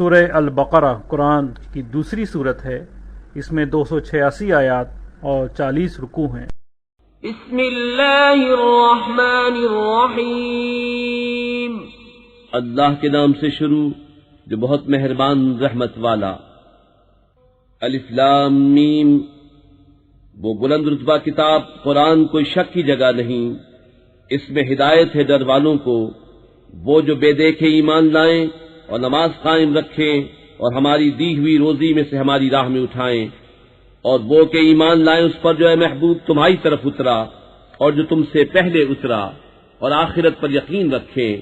سورہ البقرہ قرآن کی دوسری صورت ہے۔ اس میں 286 آیات اور 40 رکوع ہیں۔ بسم اللہ الرحمن الرحیم۔ اللہ کے نام سے شروع جو بہت مہربان رحمت والا۔ الف لام میم۔ وہ بلند رتبہ کتاب قرآن کوئی شک کی جگہ نہیں، اس میں ہدایت ہے ڈر والوں کو، وہ جو بے دیکھے ایمان لائیں اور نماز قائم رکھیں اور ہماری دی ہوئی روزی میں سے ہماری راہ میں اٹھائیں، اور وہ کہ ایمان لائیں اس پر جو ہے محبوب تمہاری طرف اترا اور جو تم سے پہلے اترا، اور آخرت پر یقین رکھیں،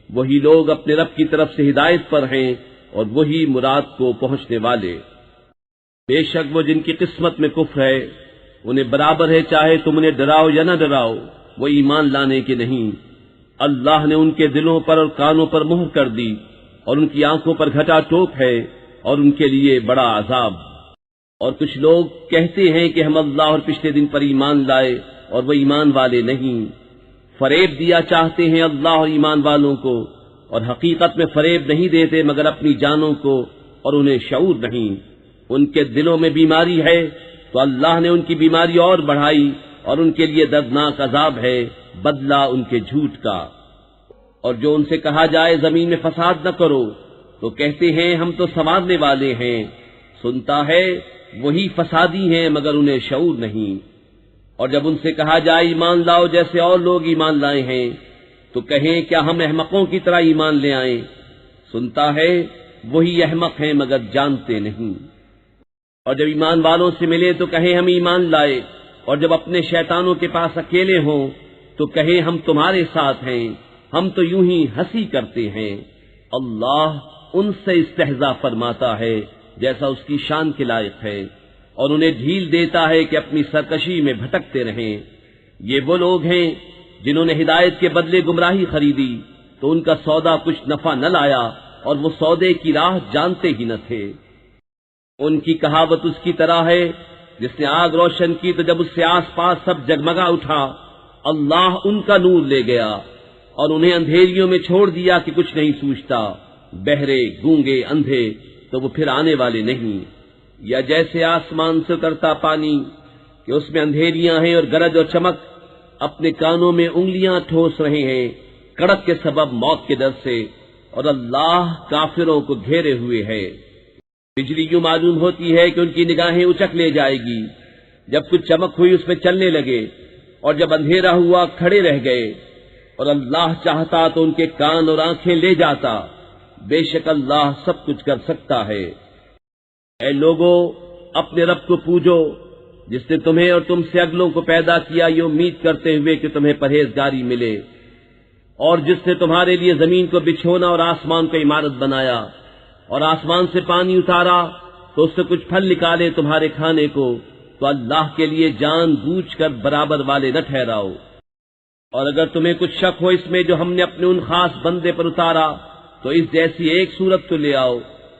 وہی لوگ اپنے رب کی طرف سے ہدایت پر ہیں اور وہی مراد کو پہنچنے والے۔ بے شک وہ جن کی قسمت میں کفر ہے انہیں برابر ہے چاہے تم انہیں ڈراؤ یا نہ ڈراؤ، وہ ایمان لانے کے نہیں۔ اللہ نے ان کے دلوں پر اور کانوں پر مہر کر دی اور ان کی آنکھوں پر گھٹا ٹوپ ہے اور ان کے لیے بڑا عذاب۔ اور کچھ لوگ کہتے ہیں کہ ہم اللہ اور پچھلے دن پر ایمان لائے اور وہ ایمان والے نہیں، فریب دیا چاہتے ہیں اللہ اور ایمان والوں کو، اور حقیقت میں فریب نہیں دیتے مگر اپنی جانوں کو، اور انہیں شعور نہیں۔ ان کے دلوں میں بیماری ہے تو اللہ نے ان کی بیماری اور بڑھائی، اور ان کے لیے دردناک عذاب ہے، بدلہ ان کے جھوٹ کا۔ اور جو ان سے کہا جائے زمین میں فساد نہ کرو تو کہتے ہیں ہم تو سنوارنے والے ہیں، سنتا ہے وہی فسادی ہیں مگر انہیں شعور نہیں۔ اور جب ان سے کہا جائے ایمان لاؤ جیسے اور لوگ ایمان لائے ہیں تو کہیں کیا ہم احمقوں کی طرح ایمان لے آئیں، سنتا ہے وہی احمق ہیں مگر جانتے نہیں۔ اور جب ایمان والوں سے ملے تو کہیں ہم ایمان لائے، اور جب اپنے شیطانوں کے پاس اکیلے ہوں تو کہیں ہم تمہارے ساتھ ہیں، ہم تو یوں ہی ہنسی کرتے ہیں۔ اللہ ان سے استہزاء فرماتا ہے جیسا اس کی شان کے لائق ہے، اور انہیں ڈھیل دیتا ہے کہ اپنی سرکشی میں بھٹکتے رہیں۔ یہ وہ لوگ ہیں جنہوں نے ہدایت کے بدلے گمراہی خریدی تو ان کا سودا کچھ نفع نہ لایا، اور وہ سودے کی راہ جانتے ہی نہ تھے۔ ان کی کہاوت اس کی طرح ہے جس نے آگ روشن کی تو جب اس سے آس پاس سب جگمگا اٹھا، اللہ ان کا نور لے گیا اور انہیں اندھیریوں میں چھوڑ دیا کہ کچھ نہیں سوچتا، بہرے گونگے اندھے تو وہ پھر آنے والے نہیں۔ یا جیسے آسمان سے اترتا پانی کہ اس میں اندھیریاں ہیں اور گرج اور چمک، اپنے کانوں میں انگلیاں ٹھوس رہے ہیں کڑک کے سبب موت کے ڈر سے، اور اللہ کافروں کو گھیرے ہوئے ہے۔ بجلی یوں معلوم ہوتی ہے کہ ان کی نگاہیں اچک لے جائے گی، جب کچھ چمک ہوئی اس میں چلنے لگے، اور جب اندھیرا ہوا کھڑے رہ گئے، اور اللہ چاہتا تو ان کے کان اور آنکھیں لے جاتا، بے شک اللہ سب کچھ کر سکتا ہے۔ اے لوگو اپنے رب کو پوجو جس نے تمہیں اور تم سے اگلوں کو پیدا کیا یہ امید کرتے ہوئے کہ تمہیں پرہیزگاری ملے، اور جس نے تمہارے لیے زمین کو بچھونا اور آسمان کو عمارت بنایا، اور آسمان سے پانی اتارا تو اس سے کچھ پھل نکالے تمہارے کھانے کو، تو اللہ کے لیے جان بوجھ کر برابر والے نہ ٹھہراؤ۔ اور اگر تمہیں کچھ شک ہو اس میں جو ہم نے اپنے ان خاص بندے پر اتارا تو اس جیسی ایک صورت تو لے آؤ،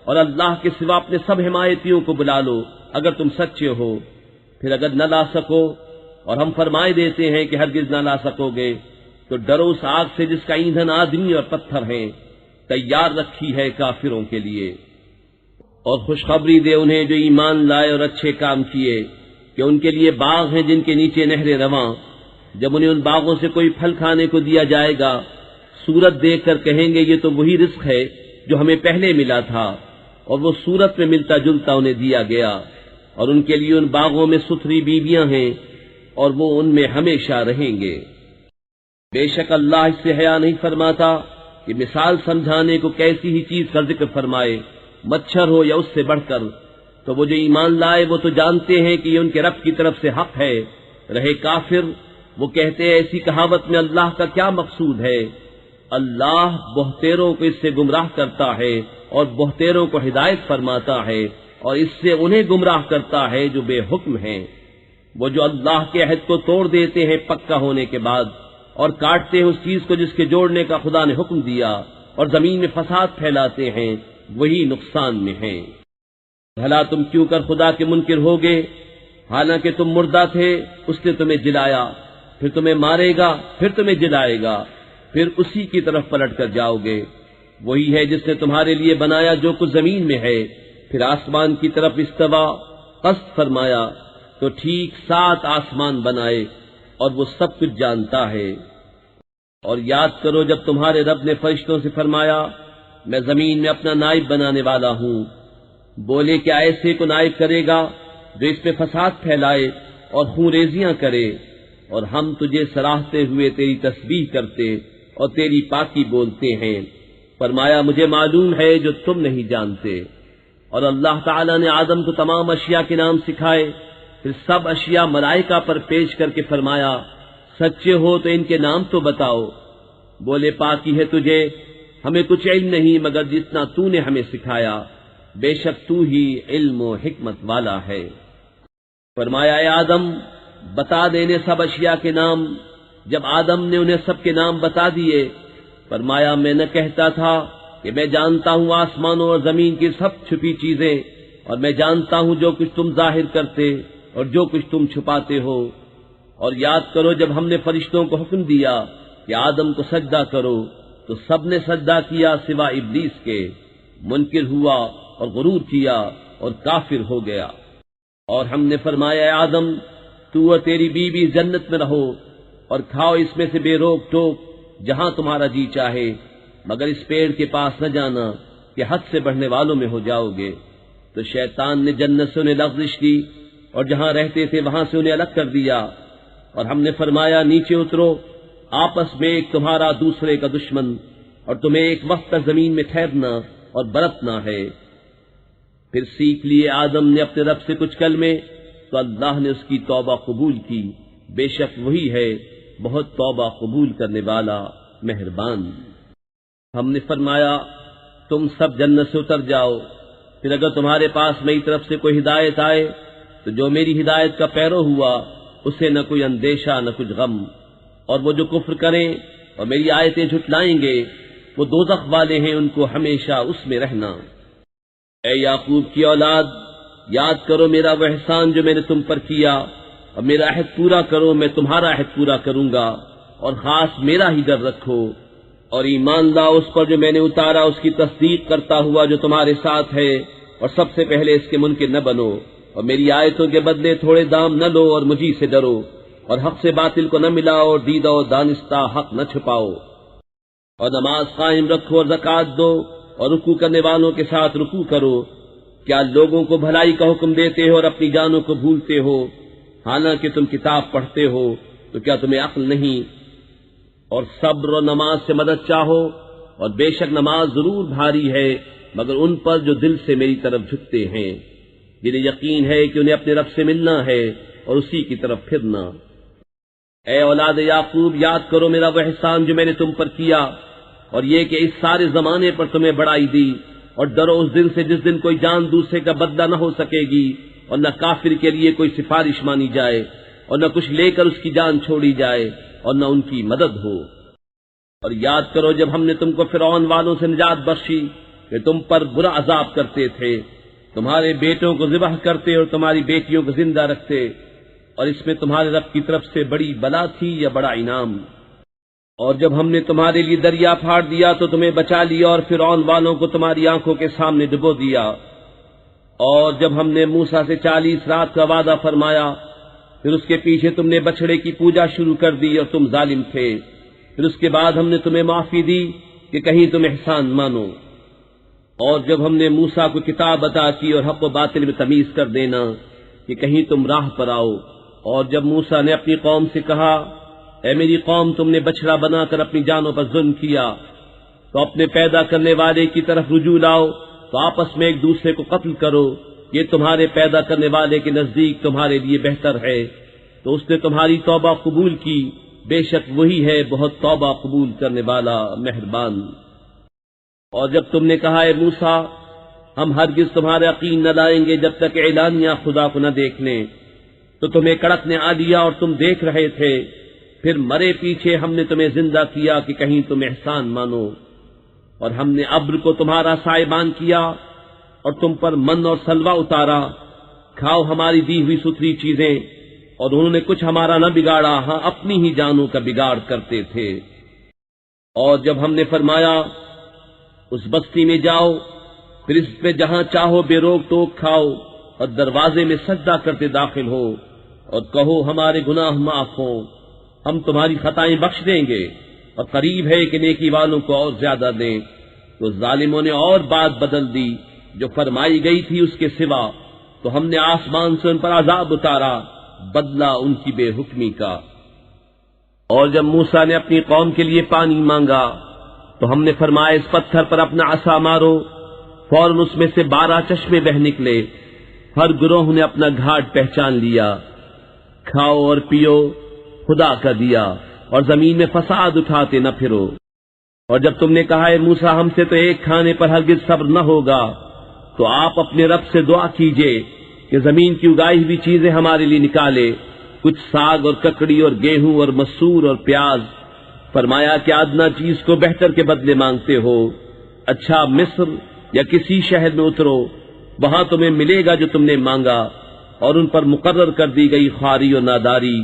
اور اللہ کے سوا اپنے سب حمایتیوں کو بلا لو اگر تم سچے ہو۔ پھر اگر نہ لا سکو، اور ہم فرمائے دیتے ہیں کہ ہرگز نہ لا سکو گے، تو ڈرو اس آگ سے جس کا ایندھن آدمی اور پتھر ہیں، تیار رکھی ہے کافروں کے لیے۔ اور خوشخبری دے انہیں جو ایمان لائے اور اچھے کام کیے کہ ان کے لیے باغ ہیں جن کے نیچے نہریں رواں، جب انہیں ان باغوں سے کوئی پھل کھانے کو دیا جائے گا صورت دیکھ کر کہیں گے یہ تو وہی رزق ہے جو ہمیں پہلے ملا تھا، اور وہ صورت میں ملتا جلتا انہیں دیا گیا، اور ان کے لیے ان باغوں میں ستھری بیویاں ہیں اور وہ ان میں ہمیشہ رہیں گے۔ بے شک اللہ اس سے حیا نہیں فرماتا کہ مثال سمجھانے کو کیسی ہی چیز کا ذکر فرمائے، مچھر ہو یا اس سے بڑھ کر، تو وہ جو ایمان لائے وہ تو جانتے ہیں کہ یہ ان کے رب کی طرف سے حق ہے، رہے کافر وہ کہتے ہیں ایسی کہاوت میں اللہ کا کیا مقصود ہے۔ اللہ بہتیروں کو اس سے گمراہ کرتا ہے اور بہتیروں کو ہدایت فرماتا ہے، اور اس سے انہیں گمراہ کرتا ہے جو بے حکم ہیں۔ وہ جو اللہ کے عہد کو توڑ دیتے ہیں پکا ہونے کے بعد، اور کاٹتے ہیں اس چیز کو جس کے جوڑنے کا خدا نے حکم دیا، اور زمین میں فساد پھیلاتے ہیں، وہی نقصان میں ہیں۔ بھلا تم کیوں کر خدا کے منکر ہوگے، حالانکہ تم مردہ تھے، اس نے تمہیں جلایا، پھر تمہیں مارے گا، پھر تمہیں جلائے گا، پھر اسی کی طرف پلٹ کر جاؤ گے۔ وہی ہے جس نے تمہارے لیے بنایا جو کچھ زمین میں ہے، پھر آسمان کی طرف استوا، قصد فرمایا تو ٹھیک 7 آسمان بنائے، اور وہ سب کچھ جانتا ہے۔ اور یاد کرو جب تمہارے رب نے فرشتوں سے فرمایا میں زمین میں اپنا نائب بنانے والا ہوں، بولے کیا ایسے کو نائب کرے گا جو اس میں فساد پھیلائے اور خونریزیاں کرے، اور ہم تجھے سراہتے ہوئے تیری تسبیح کرتے اور تیری پاکی بولتے ہیں۔ فرمایا مجھے معلوم ہے جو تم نہیں جانتے۔ اور اللہ تعالیٰ نے آدم کو تمام اشیاء کے نام سکھائے، پھر سب اشیاء ملائکہ پر پیش کر کے فرمایا سچے ہو تو ان کے نام تو بتاؤ۔ بولے پاکی ہے تجھے، ہمیں کچھ علم نہیں مگر جتنا تو نے ہمیں سکھایا، بے شک تو ہی علم و حکمت والا ہے۔ فرمایا اے آدم بتا دینے سب اشیاء کے نام۔ جب آدم نے انہیں سب کے نام بتا دیے، فرمایا میں نہ کہتا تھا کہ میں جانتا ہوں آسمانوں اور زمین کی سب چھپی چیزیں، اور میں جانتا ہوں جو کچھ تم ظاہر کرتے اور جو کچھ تم چھپاتے ہو۔ اور یاد کرو جب ہم نے فرشتوں کو حکم دیا کہ آدم کو سجدہ کرو تو سب نے سجدہ کیا سوا ابلیس کے، منکر ہوا اور غرور کیا اور کافر ہو گیا۔ اور ہم نے فرمایا اے آدم تو اور تیری بیوی جنت میں رہو اور کھاؤ اس میں سے بے روک ٹوک جہاں تمہارا جی چاہے، مگر اس پیڑ کے پاس نہ جانا کہ حد سے بڑھنے والوں میں ہو جاؤ گے۔ تو شیطان نے جنت سے انہیں لغزش دی اور جہاں رہتے تھے وہاں سے انہیں الگ کر دیا، اور ہم نے فرمایا نیچے اترو، آپس میں ایک تمہارا دوسرے کا دشمن، اور تمہیں ایک وقت تک زمین میں ٹھہرنا اور برتنا ہے۔ پھر سیکھ لیے آدم نے اپنے رب سے کچھ کلمے، تو اللہ نے اس کی توبہ قبول کی، بے شک وہی ہے بہت توبہ قبول کرنے والا مہربان۔ ہم نے فرمایا تم سب جنت سے اتر جاؤ، پھر اگر تمہارے پاس میری طرف سے کوئی ہدایت آئے تو جو میری ہدایت کا پیرو ہوا اسے نہ کوئی اندیشہ نہ کچھ غم، اور وہ جو کفر کریں اور میری آیتیں جھٹلائیں گے وہ دوزخ والے ہیں، ان کو ہمیشہ اس میں رہنا۔ اے یعقوب کی اولاد یاد کرو میرا وہ احسان جو میں نے تم پر کیا، اور میرا عہد پورا کرو میں تمہارا عہد پورا کروں گا، اور خاص میرا ہی ڈر رکھو، اور ایمان لاؤ اس پر جو میں نے اتارا اس کی تصدیق کرتا ہوا جو تمہارے ساتھ ہے، اور سب سے پہلے اس کے منکر نہ بنو، اور میری آیتوں کے بدلے تھوڑے دام نہ لو، اور مجھی سے ڈرو، اور حق سے باطل کو نہ ملاؤ، اور دیدہ و دانستہ حق نہ چھپاؤ، اور نماز قائم رکھو اور زکوٰۃ دو، اور رکوع کرنے والوں کے ساتھ رکوع کرو۔ کیا لوگوں کو بھلائی کا حکم دیتے ہو اور اپنی جانوں کو بھولتے ہو، حالانکہ تم کتاب پڑھتے ہو، تو کیا تمہیں عقل نہیں؟ اور صبر و نماز سے مدد چاہو، اور بے شک نماز ضرور بھاری ہے مگر ان پر جو دل سے میری طرف جھکتے ہیں، جنہیں یقین ہے کہ انہیں اپنے رب سے ملنا ہے اور اسی کی طرف پھرنا۔ اے اولاد یعقوب یاد کرو میرا وہ احسان جو میں نے تم پر کیا، اور یہ کہ اس سارے زمانے پر تمہیں بڑائی دی، اور ڈرو اس دن سے جس دن کوئی جان دوسرے کا بدلہ نہ ہو سکے گی، اور نہ کافر کے لیے کوئی سفارش مانی جائے، اور نہ کچھ لے کر اس کی جان چھوڑی جائے، اور نہ ان کی مدد ہو۔ اور یاد کرو جب ہم نے تم کو فرعون والوں سے نجات بخشی کہ تم پر برا عذاب کرتے تھے، تمہارے بیٹوں کو ذبح کرتے اور تمہاری بیٹیوں کو زندہ رکھتے، اور اس میں تمہارے رب کی طرف سے بڑی بلا تھی یا بڑا انعام۔ اور جب ہم نے تمہارے لیے دریا پھاڑ دیا تو تمہیں بچا لیا، اور فرعون والوں کو تمہاری آنکھوں کے سامنے ڈبو دیا۔ اور جب ہم نے موسیٰ سے 40 رات کا وعدہ فرمایا، پھر اس کے پیچھے تم نے بچڑے کی پوجا شروع کر دی اور تم ظالم تھے، پھر اس کے بعد ہم نے تمہیں معافی دی کہ کہیں تم احسان مانو۔ اور جب ہم نے موسیٰ کو کتاب عطا کی اور حق و باطل میں تمیز کر دینا کہ کہیں تم راہ پر آؤ، اور جب موسیٰ نے اپنی قوم سے کہا اے میری قوم تم نے بچڑا بنا کر اپنی جانوں پر ظلم کیا، تو اپنے پیدا کرنے والے کی طرف رجوع لاؤ، تو آپس میں ایک دوسرے کو قتل کرو، یہ تمہارے پیدا کرنے والے کے نزدیک تمہارے لیے بہتر ہے۔ تو اس نے تمہاری توبہ قبول کی، بے شک وہی ہے بہت توبہ قبول کرنے والا مہربان۔ اور جب تم نے کہا اے موسیٰ ہم ہرگز تمہارا یقین نہ لائیں گے جب تک اعلانیہ خدا کو نہ دیکھ لیں، تو تمہیں کڑک نے آ دیا اور تم دیکھ رہے تھے، پھر مرے پیچھے ہم نے تمہیں زندہ کیا کہ کہیں تم احسان مانو، اور ہم نے ابر کو تمہارا سائبان کیا اور تم پر من اور سلوہ اتارا، کھاؤ ہماری دی ہوئی ستھری چیزیں، اور انہوں نے کچھ ہمارا نہ بگاڑا، ہاں اپنی ہی جانوں کا بگاڑ کرتے تھے۔ اور جب ہم نے فرمایا اس بستی میں جاؤ، پھر اس پہ جہاں چاہو بے روک ٹوک کھاؤ، اور دروازے میں سجدہ کرتے داخل ہو، اور کہو ہمارے گناہ معاف ہوں، ہم تمہاری خطائیں بخش دیں گے، اور قریب ہے کہ نیکی والوں کو اور زیادہ دیں۔ تو ظالموں نے اور بات بدل دی جو فرمائی گئی تھی اس کے سوا، تو ہم نے آسمان سے ان پر عذاب اتارا، بدلہ ان کی بے حکمی کا۔ اور جب موسیٰ نے اپنی قوم کے لیے پانی مانگا تو ہم نے فرمایا اس پتھر پر اپنا عصا مارو، فوراً اس میں سے 12 چشمے بہ نکلے، ہر گروہ نے اپنا گھاٹ پہچان لیا۔ کھاؤ اور پیو، خدا کا دیا، اور زمین میں فساد اٹھاتے نہ پھرو۔ اور جب تم نے کہا اے موسیٰ ہم سے تو ایک کھانے پر ہرگز صبر نہ ہوگا، تو آپ اپنے رب سے دعا کیجئے کہ زمین کی اگائی ہوئی چیزیں ہمارے لیے نکالے، کچھ ساگ اور ککڑی اور گیہوں اور مسور اور پیاز۔ فرمایا کہ ادنا چیز کو بہتر کے بدلے مانگتے ہو، اچھا مصر یا کسی شہر میں اترو، وہاں تمہیں ملے گا جو تم نے مانگا۔ اور ان پر مقرر کر دی گئی خواری اور ناداری،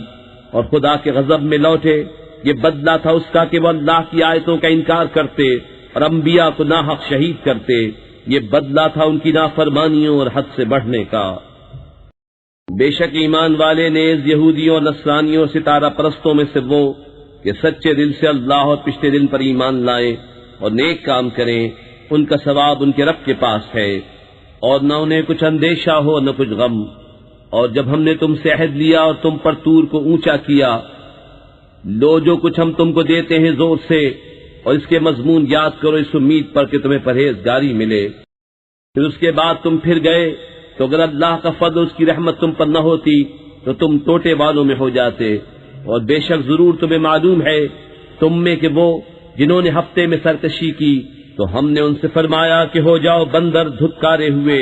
اور خدا کے غضب میں لوٹے۔ یہ بدلہ تھا اس کا کہ وہ اللہ کی آیتوں کا انکار کرتے اور انبیاء کو ناحق شہید کرتے، یہ بدلہ تھا ان کی نافرمانیوں اور حد سے بڑھنے کا۔ بے شک ایمان والے نیز یہودیوں اور نصرانیوں ستارہ پرستوں میں سے وہ کہ سچے دل سے اللہ اور پچھلے دن پر ایمان لائیں اور نیک کام کریں، ان کا ثواب ان کے رب کے پاس ہے، اور نہ انہیں کچھ اندیشہ ہو نہ کچھ غم۔ اور جب ہم نے تم سے عہد لیا اور تم پر طور کو اونچا کیا، لو جو کچھ ہم تم کو دیتے ہیں زور سے، اور اس کے مضمون یاد کرو اس امید پر کہ تمہیں پرہیزگاری ملے۔ پھر اس کے بعد تم پھر گئے، تو اگر اللہ کا فضل اس کی رحمت تم پر نہ ہوتی تو تم ٹوٹے والوں میں ہو جاتے۔ اور بے شک ضرور تمہیں معلوم ہے تم میں کہ وہ جنہوں نے ہفتے میں سرکشی کی تو ہم نے ان سے فرمایا کہ ہو جاؤ بندر دھتکارے ہوئے،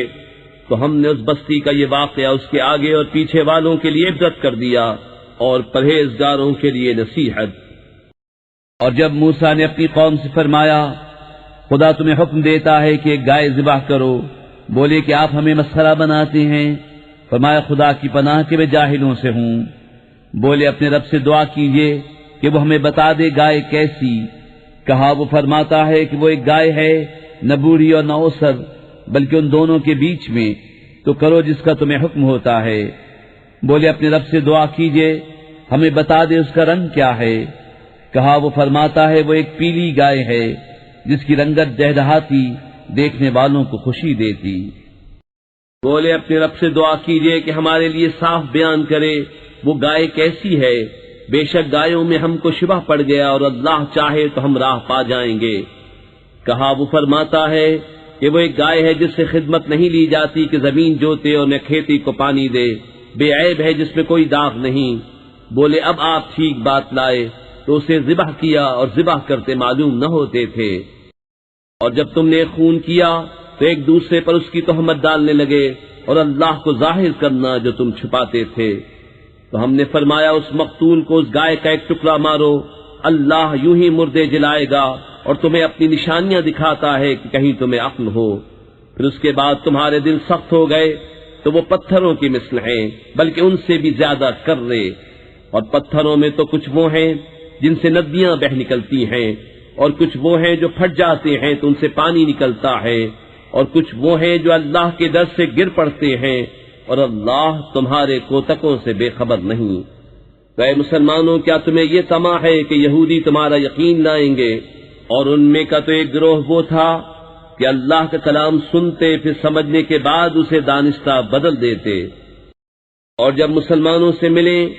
تو ہم نے اس بستی کا یہ واقعہ اس کے آگے اور پیچھے والوں کے لیے عبرت کر دیا اور پرہیزگاروں کے لیے نصیحت۔ اور جب موسیٰ نے اپنی قوم سے فرمایا خدا تمہیں حکم دیتا ہے کہ ایک گائے ذبح کرو، بولے کہ آپ ہمیں مسخرہ بناتے ہیں۔ فرمایا خدا کی پناہ کہ میں جاہلوں سے ہوں۔ بولے اپنے رب سے دعا کیجئے کہ وہ ہمیں بتا دے گائے کیسی۔ کہا وہ فرماتا ہے کہ وہ ایک گائے ہے، نہ بوڑھی اور نہ اوسر، بلکہ ان دونوں کے بیچ میں، تو کرو جس کا تمہیں حکم ہوتا ہے۔ بولے اپنے رب سے دعا کیجئے ہمیں بتا دے اس کا رنگ کیا ہے۔ کہا وہ فرماتا ہے وہ ایک پیلی گائے ہے جس کی رنگت دہدہاتی دیکھنے والوں کو خوشی دیتی۔ بولے اپنے رب سے دعا کیجئے کہ ہمارے لیے صاف بیان کرے وہ گائے کیسی ہے، بے شک گایوں میں ہم کو شبہ پڑ گیا اور اللہ چاہے تو ہم راہ پا جائیں گے۔ کہا وہ فرماتا ہے کہ وہ ایک گائے ہے جس سے خدمت نہیں لی جاتی کہ زمین جوتے اور نہ کھیتی کو پانی دے، بے عیب ہے جس میں کوئی داغ نہیں۔ بولے اب آپ ٹھیک بات لائے، تو اسے ذبح کیا اور ذبح کرتے معلوم نہ ہوتے تھے۔ اور جب تم نے خون کیا تو ایک دوسرے پر اس کی تہمت ڈالنے لگے اور اللہ کو ظاہر کرنا جو تم چھپاتے تھے۔ تو ہم نے فرمایا اس مقتول کو اس گائے کا ایک ٹکڑا مارو، اللہ یوں ہی مردے جلائے گا اور تمہیں اپنی نشانیاں دکھاتا ہے کہ کہیں تمہیں عقل ہو۔ پھر اس کے بعد تمہارے دل سخت ہو گئے تو وہ پتھروں کی مثل ہیں، بلکہ ان سے بھی زیادہ کرے۔ اور پتھروں میں تو کچھ وہ ہیں جن سے ندیاں بہ نکلتی ہیں، اور کچھ وہ ہیں جو پھٹ جاتے ہیں تو ان سے پانی نکلتا ہے، اور کچھ وہ ہیں جو اللہ کے ڈر سے گر پڑتے ہیں، اور اللہ تمہارے کوتکوں سے بے خبر نہیں۔ تو اے مسلمانوں کیا تمہیں یہ طمع ہے کہ یہودی تمہارا یقین لائیں گے؟ اور ان میں کا تو ایک گروہ وہ تھا کہ اللہ کا کلام سنتے پھر سمجھنے کے بعد اسے دانستہ بدل دیتے۔ اور جب مسلمانوں سے ملیں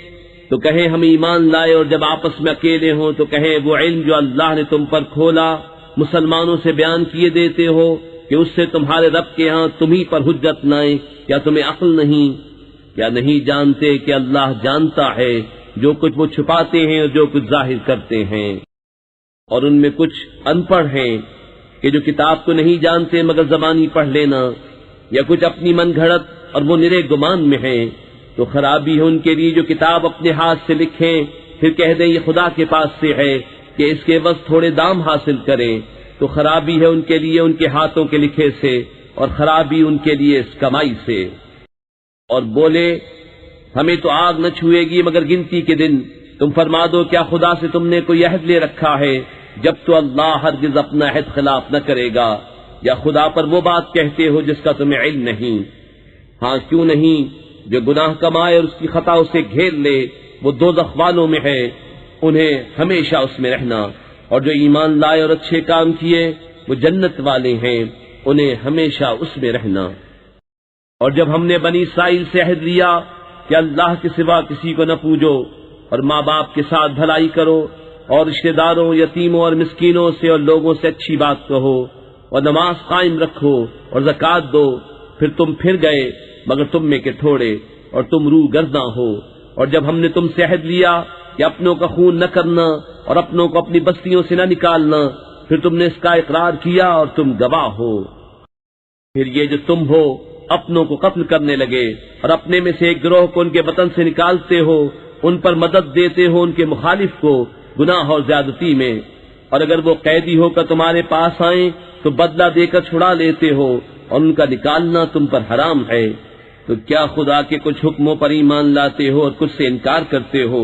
تو کہیں ہم ایمان لائے، اور جب آپس میں اکیلے ہوں تو کہیں وہ علم جو اللہ نے تم پر کھولا مسلمانوں سے بیان کیے دیتے ہو کہ اس سے تمہارے رب کے ہاں تمہیں پر حجت لائیں، کیا تمہیں عقل نہیں؟ کیا نہیں جانتے کہ اللہ جانتا ہے جو کچھ وہ چھپاتے ہیں اور جو کچھ ظاہر کرتے ہیں؟ اور ان میں کچھ ان پڑھ ہیں کہ جو کتاب کو نہیں جانتے مگر زبانی پڑھ لینا، یا کچھ اپنی من گھڑت اور وہ نرے گمان میں ہیں، تو خرابی ہے ان کے لیے جو کتاب اپنے ہاتھ سے لکھیں پھر کہہ دیں یہ خدا کے پاس سے ہے کہ اس کے عوض تھوڑے دام حاصل کریں، تو خرابی ہے ان کے لیے ان کے ہاتھوں کے لکھے سے، اور خرابی ان کے لیے اس کمائی سے۔ اور بولے ہمیں تو آگ نہ چھوئے گی مگر گنتی کے دن، تم فرما دو کیا خدا سے تم نے کوئی عہد لے رکھا ہے جب تو اللہ ہرگز اپنا عہد خلاف نہ کرے گا، یا خدا پر وہ بات کہتے ہو جس کا تمہیں علم نہیں۔ ہاں کیوں نہیں، جو گناہ کمائے اور اس کی خطا اسے گھیر لے وہ دوزخ والوں میں ہے، انہیں ہمیشہ اس میں رہنا، اور جو ایمان لائے اور اچھے کام کیے وہ جنت والے ہیں، انہیں ہمیشہ اس میں رہنا۔ اور جب ہم نے بنی اسرائیل سے عہد لیا کہ اللہ کے سوا کسی کو نہ پوجو، اور ماں باپ کے ساتھ بھلائی کرو، اور رشتہ داروں، یتیموں اور مسکینوں سے اور لوگوں سے اچھی بات کہو، اور نماز قائم رکھو اور زکوٰۃ دو، پھر تم پھر گئے مگر تم میں کے تھوڑے، اور تم روح گرداں ہو۔ اور جب ہم نے تم سے عہد لیا کہ اپنوں کا خون نہ کرنا اور اپنوں کو اپنی بستیوں سے نہ نکالنا، پھر تم نے اس کا اقرار کیا اور تم گواہ ہو۔ پھر یہ جو تم ہو اپنوں کو قتل کرنے لگے اور اپنے میں سے ایک گروہ کو ان کے وطن سے نکالتے ہو، ان پر مدد دیتے ہو ان کے مخالف کو گناہ اور زیادتی میں، اور اگر وہ قیدی ہو کر تمہارے پاس آئیں تو بدلہ دے کر چھڑا لیتے ہو، اور ان کا نکالنا تم پر حرام ہے۔ تو کیا خدا کے کچھ حکموں پر ایمان لاتے ہو اور کچھ سے انکار کرتے ہو؟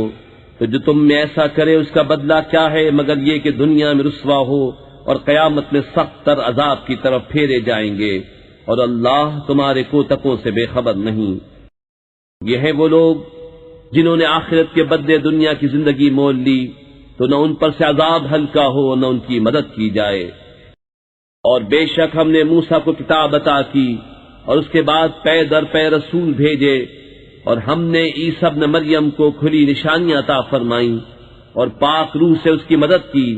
تو جو تم میں ایسا کرے اس کا بدلہ کیا ہے مگر یہ کہ دنیا میں رسوا ہو اور قیامت میں سخت تر عذاب کی طرف پھیرے جائیں گے، اور اللہ تمہارے کوتکوں سے بے خبر نہیں۔ یہ ہیں وہ لوگ جنہوں نے آخرت کے بدلے دنیا کی زندگی مول لی، تو نہ ان پر سے عذاب ہلکا ہو نہ ان کی مدد کی جائے۔ اور بے شک ہم نے موسیٰ کو کتاب عطا کی اور اس کے بعد پے در پے رسول بھیجے، اور ہم نے عیسیٰ ابن مریم کو کھلی نشانیاں عطا فرمائیں اور پاک روح سے اس کی مدد کی۔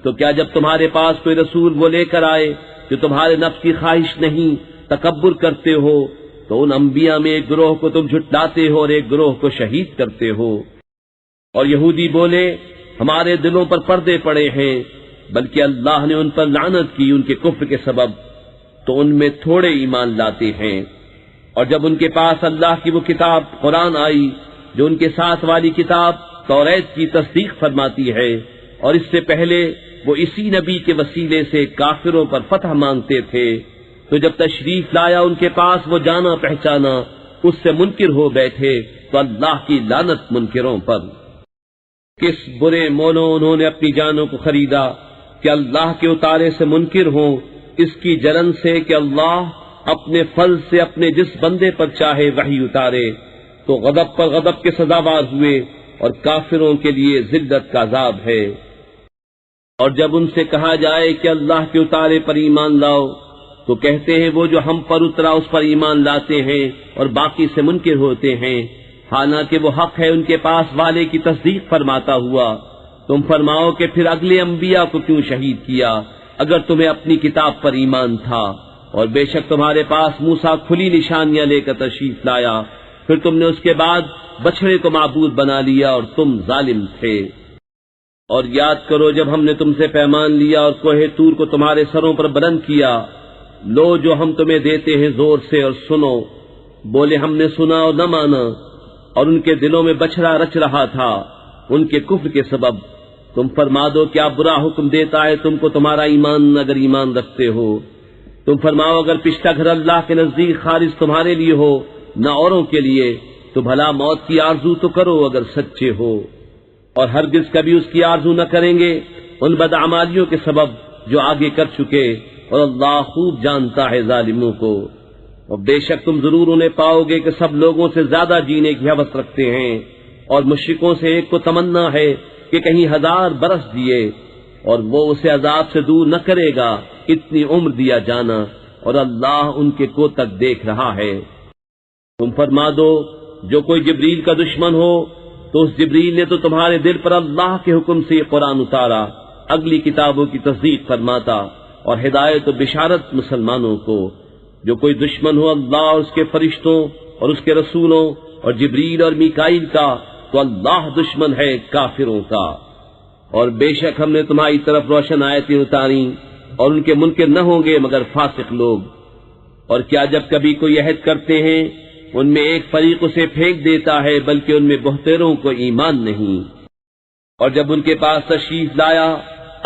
تو کیا جب تمہارے پاس کوئی رسول وہ لے کر آئے جو تمہارے نفس کی خواہش نہیں تکبر کرتے ہو، تو ان انبیاء میں ایک گروہ کو تم جھٹلاتے ہو اور ایک گروہ کو شہید کرتے ہو۔ اور یہودی بولے ہمارے دلوں پر پردے پڑے ہیں، بلکہ اللہ نے ان پر لعنت کی ان کے کفر کے سبب، تو ان میں تھوڑے ایمان لاتے ہیں۔ اور جب ان کے پاس اللہ کی وہ کتاب قرآن آئی جو ان کے ساتھ والی کتاب توریت کی تصدیق فرماتی ہے، اور اس سے پہلے وہ اسی نبی کے وسیلے سے کافروں پر فتح مانگتے تھے، تو جب تشریف لایا ان کے پاس وہ جانا پہچانا اس سے منکر ہو بیٹھے، تو اللہ کی لعنت منکروں پر۔ کس برے مولوں انہوں نے اپنی جانوں کو خریدا کہ اللہ کے اتارے سے منکر ہوں، اس کی جلن سے کہ اللہ اپنے فضل سے اپنے جس بندے پر چاہے وحی اتارے، تو غضب پر غضب کے سزاوار ہوئے، اور کافروں کے لیے ذلت کا عذاب ہے۔ اور جب ان سے کہا جائے کہ اللہ کے اتارے پر ایمان لاؤ، تو کہتے ہیں وہ جو ہم پر اترا اس پر ایمان لاتے ہیں اور باقی سے منکر ہوتے ہیں، حالانکہ وہ حق ہے ان کے پاس والے کی تصدیق فرماتا ہوا۔ تم فرماؤ کہ پھر اگلے انبیاء کو کیوں شہید کیا اگر تمہیں اپنی کتاب پر ایمان تھا؟ اور بے شک تمہارے پاس موسیٰ کھلی نشانیاں لے کر تشریف لایا، پھر تم نے اس کے بعد بچھڑے کو معبود بنا لیا اور تم ظالم تھے۔ اور یاد کرو جب ہم نے تم سے پیمان لیا اور کوہ طور کو تمہارے سروں پر بلند کیا، لو جو ہم تمہیں دیتے ہیں زور سے اور سنو۔ بولے ہم نے سنا اور نہ مانا، اور ان کے دلوں میں بچھڑا رچ رہا تھا ان کے کفر کے سبب۔ تم فرما دو کیا برا حکم دیتا ہے تم کو تمہارا ایمان اگر ایمان رکھتے ہو؟ تم فرماؤ اگر پچھلا گھر اللہ کے نزدیک خالص تمہارے لیے ہو نہ اوروں کے لیے، تو بھلا موت کی آرزو تو کرو اگر سچے ہو، اور ہرگز کبھی اس کی آرزو نہ کریں گے ان بدعمالیوں کے سبب جو آگے کر چکے، اور اللہ خوب جانتا ہے ظالموں کو۔ اور بے شک تم ضرور انہیں پاؤ گے کہ سب لوگوں سے زیادہ جینے کی ہوس رکھتے ہیں، اور مشرکوں سے ایک کو تمنا ہے کہ کہیں 1000 برس دیے، اور وہ اسے عذاب سے دور نہ کرے گا اتنی عمر دیا جانا، اور اللہ ان کے کوتک دیکھ رہا ہے۔ تم فرما دو جو کوئی جبریل کا دشمن ہو تو اس جبریل نے تو تمہارے دل پر اللہ کے حکم سے یہ قرآن اتارا، اگلی کتابوں کی تصدیق فرماتا اور ہدایت و بشارت مسلمانوں کو۔ جو کوئی دشمن ہو اللہ اور اس کے فرشتوں اور اس کے رسولوں اور جبریل اور میکائیل کا، تو اللہ دشمن ہے کافروں کا۔ اور بے شک ہم نے تمہاری طرف روشن آیتیں اتاری، اور ان کے منکر نہ ہوں گے مگر فاسق لوگ۔ اور کیا جب کبھی کوئی عہد کرتے ہیں ان میں ایک فریق اسے پھینک دیتا ہے، بلکہ ان میں بہتروں کو ایمان نہیں۔ اور جب ان کے پاس تشریف لایا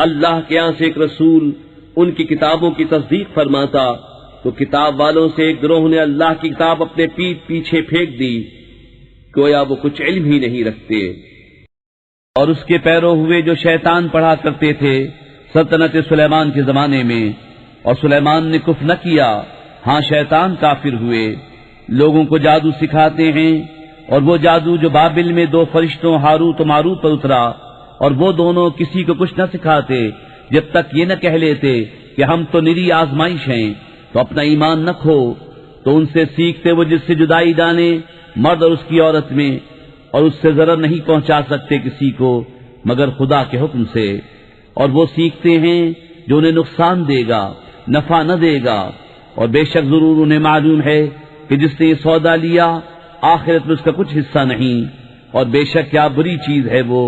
اللہ کے یہاں سے ایک رسول ان کی کتابوں کی تصدیق فرماتا، تو کتاب والوں سے ایک گروہ نے اللہ کی کتاب اپنے پیٹھ پیچھے پھینک دی، گویا وہ کچھ علم ہی نہیں رکھتے۔ اور اس کے پیرو ہوئے جو شیطان پڑھا کرتے تھے سلطنت سلیمان کے زمانے میں، اور سلیمان نے کفر نہ کیا، ہاں شیطان کافر ہوئے۔ لوگوں کو جادو سکھاتے ہیں، اور وہ جادو جو بابل میں دو فرشتوں ہاروت و ماروت پر اترا، اور وہ دونوں کسی کو کچھ نہ سکھاتے جب تک یہ نہ کہہ لیتے کہ ہم تو نری آزمائش ہیں، تو اپنا ایمان نہ کھو۔ تو ان سے سیکھتے وہ جس سے جدائی ڈالیں، مرد اور اس کی عورت میں، اور اس سے ضرر نہیں پہنچا سکتے کسی کو مگر خدا کے حکم سے۔ اور وہ سیکھتے ہیں جو انہیں نقصان دے گا، نفع نہ دے گا، اور بے شک ضرور انہیں معلوم ہے کہ جس نے یہ سودا لیا آخرت میں اس کا کچھ حصہ نہیں، اور بے شک کیا بری چیز ہے وہ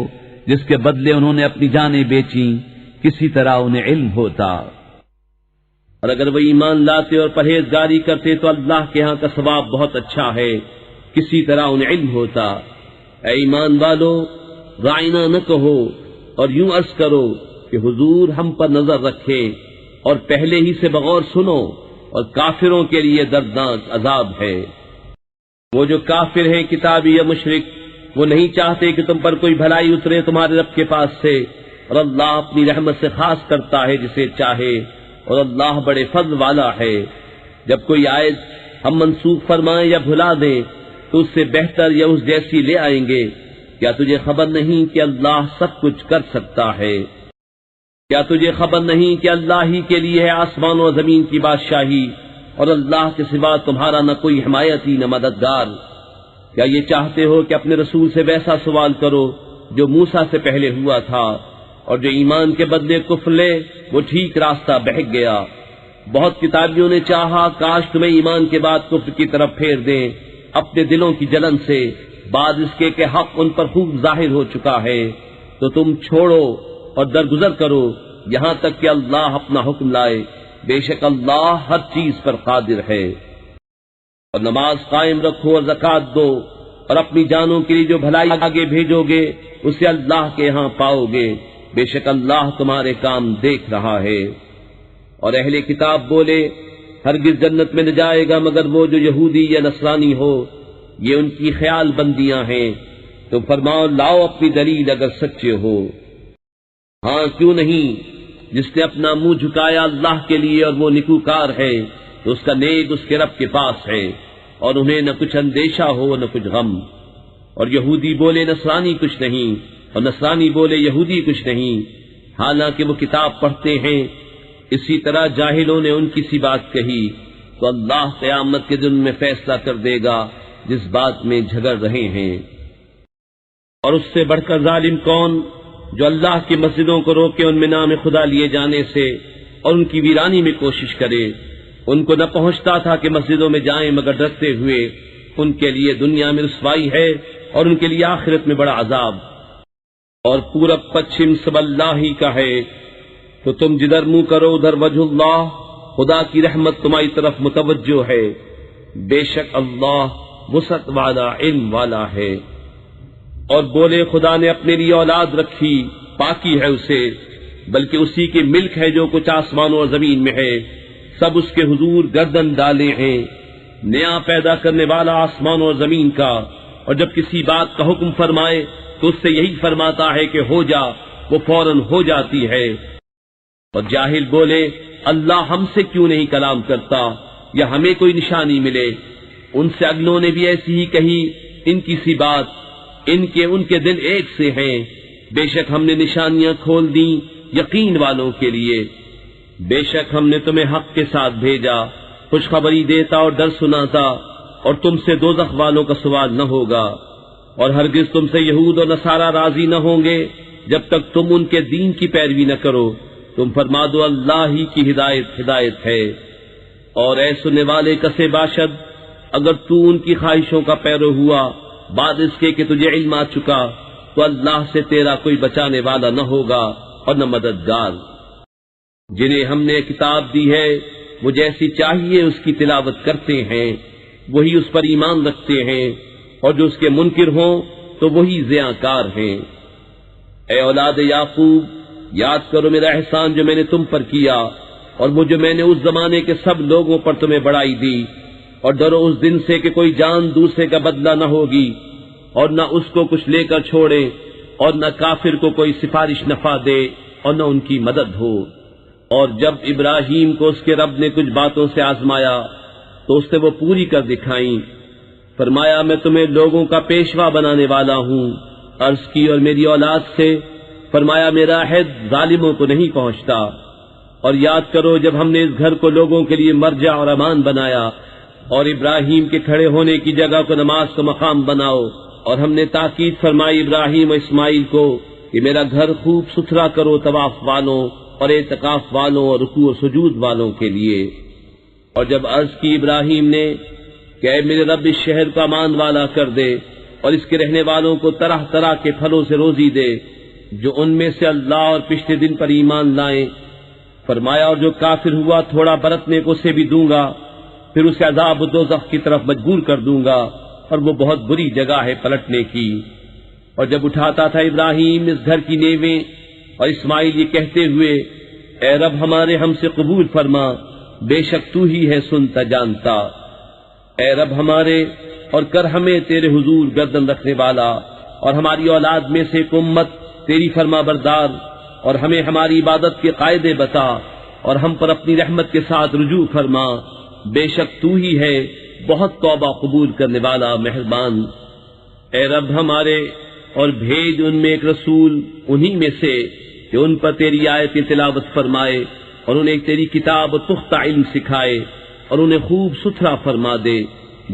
جس کے بدلے انہوں نے اپنی جانیں بیچیں، کسی طرح انہیں علم ہوتا۔ اور اگر وہ ایمان لاتے اور پرہیزگاری کرتے تو اللہ کے ہاں کا ثواب بہت اچھا ہے، کسی طرح انہیں علم ہوتا۔ اے ایمان والو، رائنا نہ کہو اور یوں عرض کرو کہ حضور ہم پر نظر رکھے، اور پہلے ہی سے بغور سنو، اور کافروں کے لیے دردناک عذاب ہے۔ وہ جو کافر ہیں کتابی یا مشرک، وہ نہیں چاہتے کہ تم پر کوئی بھلائی اترے تمہارے رب کے پاس سے، اور اللہ اپنی رحمت سے خاص کرتا ہے جسے چاہے، اور اللہ بڑے فضل والا ہے۔ جب کوئی آیت ہم منسوخ فرمائیں یا بھلا دیں تو اس سے بہتر یا اس جیسی لے آئیں گے۔ کیا تجھے خبر نہیں کہ اللہ سب کچھ کر سکتا ہے؟ کیا تجھے خبر نہیں کہ اللہ ہی کے لیے ہے آسمان و زمین کی بادشاہی، اور اللہ کے سوا تمہارا نہ کوئی حمایتی نہ مددگار؟ کیا یہ چاہتے ہو کہ اپنے رسول سے ویسا سوال کرو جو موسیٰ سے پہلے ہوا تھا، اور جو ایمان کے بدلے کفر لے وہ ٹھیک راستہ بہک گیا؟ بہت کتابیوں نے چاہا کاش تمہیں ایمان کے بعد کفر کی طرف پھیر دیں اپنے دلوں کی جلن سے، بعد اس کے کہ حق ان پر خوب ظاہر ہو چکا ہے۔ تو تم چھوڑو اور درگزر کرو یہاں تک کہ اللہ اپنا حکم لائے، بے شک اللہ ہر چیز پر قادر ہے۔ اور نماز قائم رکھو اور زکوٰۃ دو، اور اپنی جانوں کے لیے جو بھلائی آگے بھیجو گے اسے اللہ کے ہاں پاؤ گے، بے شک اللہ تمہارے کام دیکھ رہا ہے۔ اور اہل کتاب بولے ہرگز جنت میں نہ جائے گا مگر وہ جو یہودی یا نصرانی ہو، یہ ان کی خیال بندیاں ہیں۔ تو فرماؤ لاؤ اپنی دلیل اگر سچے ہو۔ ہاں کیوں نہیں، جس نے اپنا منہ جھکایا اللہ کے لیے اور وہ نکوکار ہے تو اس کا نیک اس کے رب کے پاس ہے، اور انہیں نہ کچھ اندیشہ ہو نہ کچھ غم۔ اور یہودی بولے نصرانی کچھ نہیں، اور نصرانی بولے یہودی کچھ نہیں، حالانکہ وہ کتاب پڑھتے ہیں۔ اسی طرح جاہلوں نے ان کی سی بات کہی تو اللہ قیامت کے دن میں فیصلہ کر دے گا جس بات میں جھگڑ رہے ہیں۔ اور اس سے بڑھ کر ظالم کون جو اللہ کی مسجدوں کو روکے ان میں نام خدا لیے جانے سے اور ان کی ویرانی میں کوشش کرے۔ ان کو نہ پہنچتا تھا کہ مسجدوں میں جائیں مگر ڈرتے ہوئے، ان کے لیے دنیا میں رسوائی ہے اور ان کے لیے آخرت میں بڑا عذاب۔ اور پورب پچھم سب اللہ ہی کا ہے، تو تم جدھر منہ کرو ادھر وجہ اللہ، خدا کی رحمت تمہاری طرف متوجہ ہے، بے شک اللہ وسعت والا علم والا ہے۔ اور بولے خدا نے اپنے لیے اولاد رکھی، پاکی ہے اسے، بلکہ اسی کی ملک ہے جو کچھ آسمانوں اور زمین میں ہے، سب اس کے حضور گردن ڈالے ہیں۔ نیا پیدا کرنے والا آسمان اور زمین کا، اور جب کسی بات کا حکم فرمائے تو اس سے یہی فرماتا ہے کہ ہو جا، وہ فوراً ہو جاتی ہے۔ اور جاہل بولے اللہ ہم سے کیوں نہیں کلام کرتا یا ہمیں کوئی نشانی ملے؟ ان سے اگلوں نے بھی ایسی ہی کہی ان کی سی بات، ان کے دل ایک سے ہیں، بے شک ہم نے نشانیاں کھول دیں یقین والوں کے لیے۔ بے شک ہم نے تمہیں حق کے ساتھ بھیجا، خوشخبری دیتا اور ڈر سناتا، اور تم سے دوزخ والوں کا سوال نہ ہوگا۔ اور ہرگز تم سے یہود اور نصارہ راضی نہ ہوں گے جب تک تم ان کے دین کی پیروی نہ کرو۔ تم فرما دو اللہ ہی کی ہدایت ہے۔ اور اے سننے والے کسے باشد، اگر تو ان کی خواہشوں کا پیرو ہوا بعد اس کے کہ تجھے علم آ چکا، تو اللہ سے تیرا کوئی بچانے والا نہ ہوگا اور نہ مددگار۔ جنہیں ہم نے کتاب دی ہے وہ جیسی چاہیے اس کی تلاوت کرتے ہیں، وہی اس پر ایمان رکھتے ہیں، اور جو اس کے منکر ہوں تو وہی زیاں ہیں۔ اے اولاد یعقوب، یاد کرو میرا احسان جو میں نے تم پر کیا، اور وہ جو میں نے اس زمانے کے سب لوگوں پر تمہیں بڑائی دی، اور ڈرو اس دن سے کہ کوئی جان دوسرے کا بدلہ نہ ہوگی، اور نہ اس کو کچھ لے کر چھوڑے، اور نہ کافر کو کوئی سفارش نفع دے اور نہ ان کی مدد ہو۔ اور جب ابراہیم کو اس کے رب نے کچھ باتوں سے آزمایا تو اس نے وہ پوری کر دکھائیں۔ فرمایا میں تمہیں لوگوں کا پیشوا بنانے والا ہوں۔ عرض کی اور میری اولاد سے؟ فرمایا میرا عہد ظالموں کو نہیں پہنچتا۔ اور یاد کرو جب ہم نے اس گھر کو لوگوں کے لیے مرجع اور امان بنایا، اور ابراہیم کے کھڑے ہونے کی جگہ کو نماز کا مقام بناؤ، اور ہم نے تاکید فرمائی ابراہیم و اسماعیل کو کہ میرا گھر خوب ستھرا کرو طواف والوں اور اعتکاف والوں اور رکوع و سجود والوں کے لیے۔ اور جب عرض کی ابراہیم نے کہ اے میرے رب اس شہر کو امان والا کر دے اور اس کے رہنے والوں کو طرح طرح کے پھلوں سے روزی دے جو ان میں سے اللہ اور پچھلے دن پر ایمان لائیں۔ فرمایا اور جو کافر ہوا تھوڑا برتنے کو اسے بھی دوں گا، پھر اسے عذاب دوزخ کی طرف مجبور کر دوں گا، اور وہ بہت بری جگہ ہے پلٹنے کی۔ اور جب اٹھاتا تھا ابراہیم اس گھر کی نیویں اور اسماعیل یہ کہتے ہوئے اے رب ہمارے ہم سے قبول فرما، بے شک تو ہی ہے سنتا جانتا۔ اے رب ہمارے اور کر ہمیں تیرے حضور گردن رکھنے والا، اور ہماری اولاد میں سے ایک امت تیری فرما بردار، اور ہمیں ہماری عبادت کے قاعدے بتا، اور ہم پر اپنی رحمت کے ساتھ رجوع فرما، بے شک تو ہی ہے بہت توبہ قبول کرنے والا مہربان۔ اے رب ہمارے اور بھیج ان میں ایک رسول انہی میں سے کہ ان پر تیری آیت تلاوت فرمائے اور انہیں تیری کتاب و پختہ علم سکھائے اور انہیں خوب ستھرا فرما دے،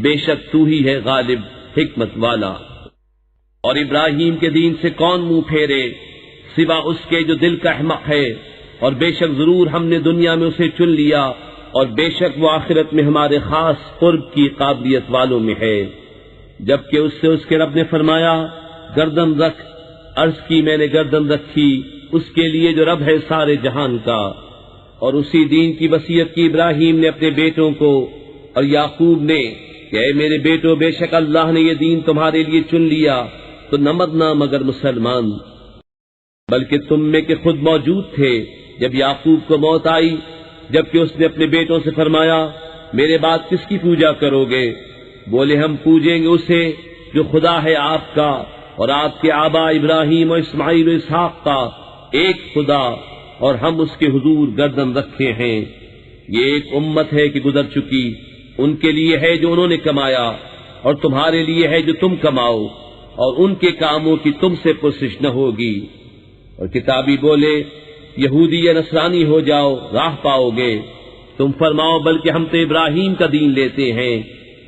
بے شک تو ہی ہے غالب حکمت والا۔ اور ابراہیم کے دین سے کون منہ پھیرے سوا اس کے جو دل کا احمق ہے، اور بے شک ضرور ہم نے دنیا میں اسے چن لیا، اور بے شک وہ آخرت میں ہمارے خاص قرب کی قابلیت والوں میں ہے۔ جبکہ اس سے اس کے رب نے فرمایا گردن رکھ، عرض کی میں نے گردن رکھی اس کے لیے جو رب ہے سارے جہان کا۔ اور اسی دین کی وصیت کی ابراہیم نے اپنے بیٹوں کو، اور یعقوب نے کہ اے میرے بیٹو بے شک اللہ نے یہ دین تمہارے لیے چن لیا تو نہ مرنا مگر مسلمان۔ بلکہ تم میں کہ خود موجود تھے جب یعقوب کو موت آئی، جبکہ اس نے اپنے بیٹوں سے فرمایا میرے بعد کس کی پوجا کرو گے؟ بولے ہم پوجیں گے اسے جو خدا ہے آپ کا اور آپ کے آبا ابراہیم اور اسماعیل و اسحاق کا ایک خدا، اور ہم اس کے حضور گردن رکھے ہیں۔ یہ ایک امت ہے کہ گزر چکی، ان کے لیے ہے جو انہوں نے کمایا اور تمہارے لیے ہے جو تم کماؤ، اور ان کے کاموں کی تم سے پرسش نہ ہوگی۔ اور کتابی بولے یہودی یا نصرانی ہو جاؤ راہ پاؤ گے، تم فرماؤ بلکہ ہم تو ابراہیم کا دین لیتے ہیں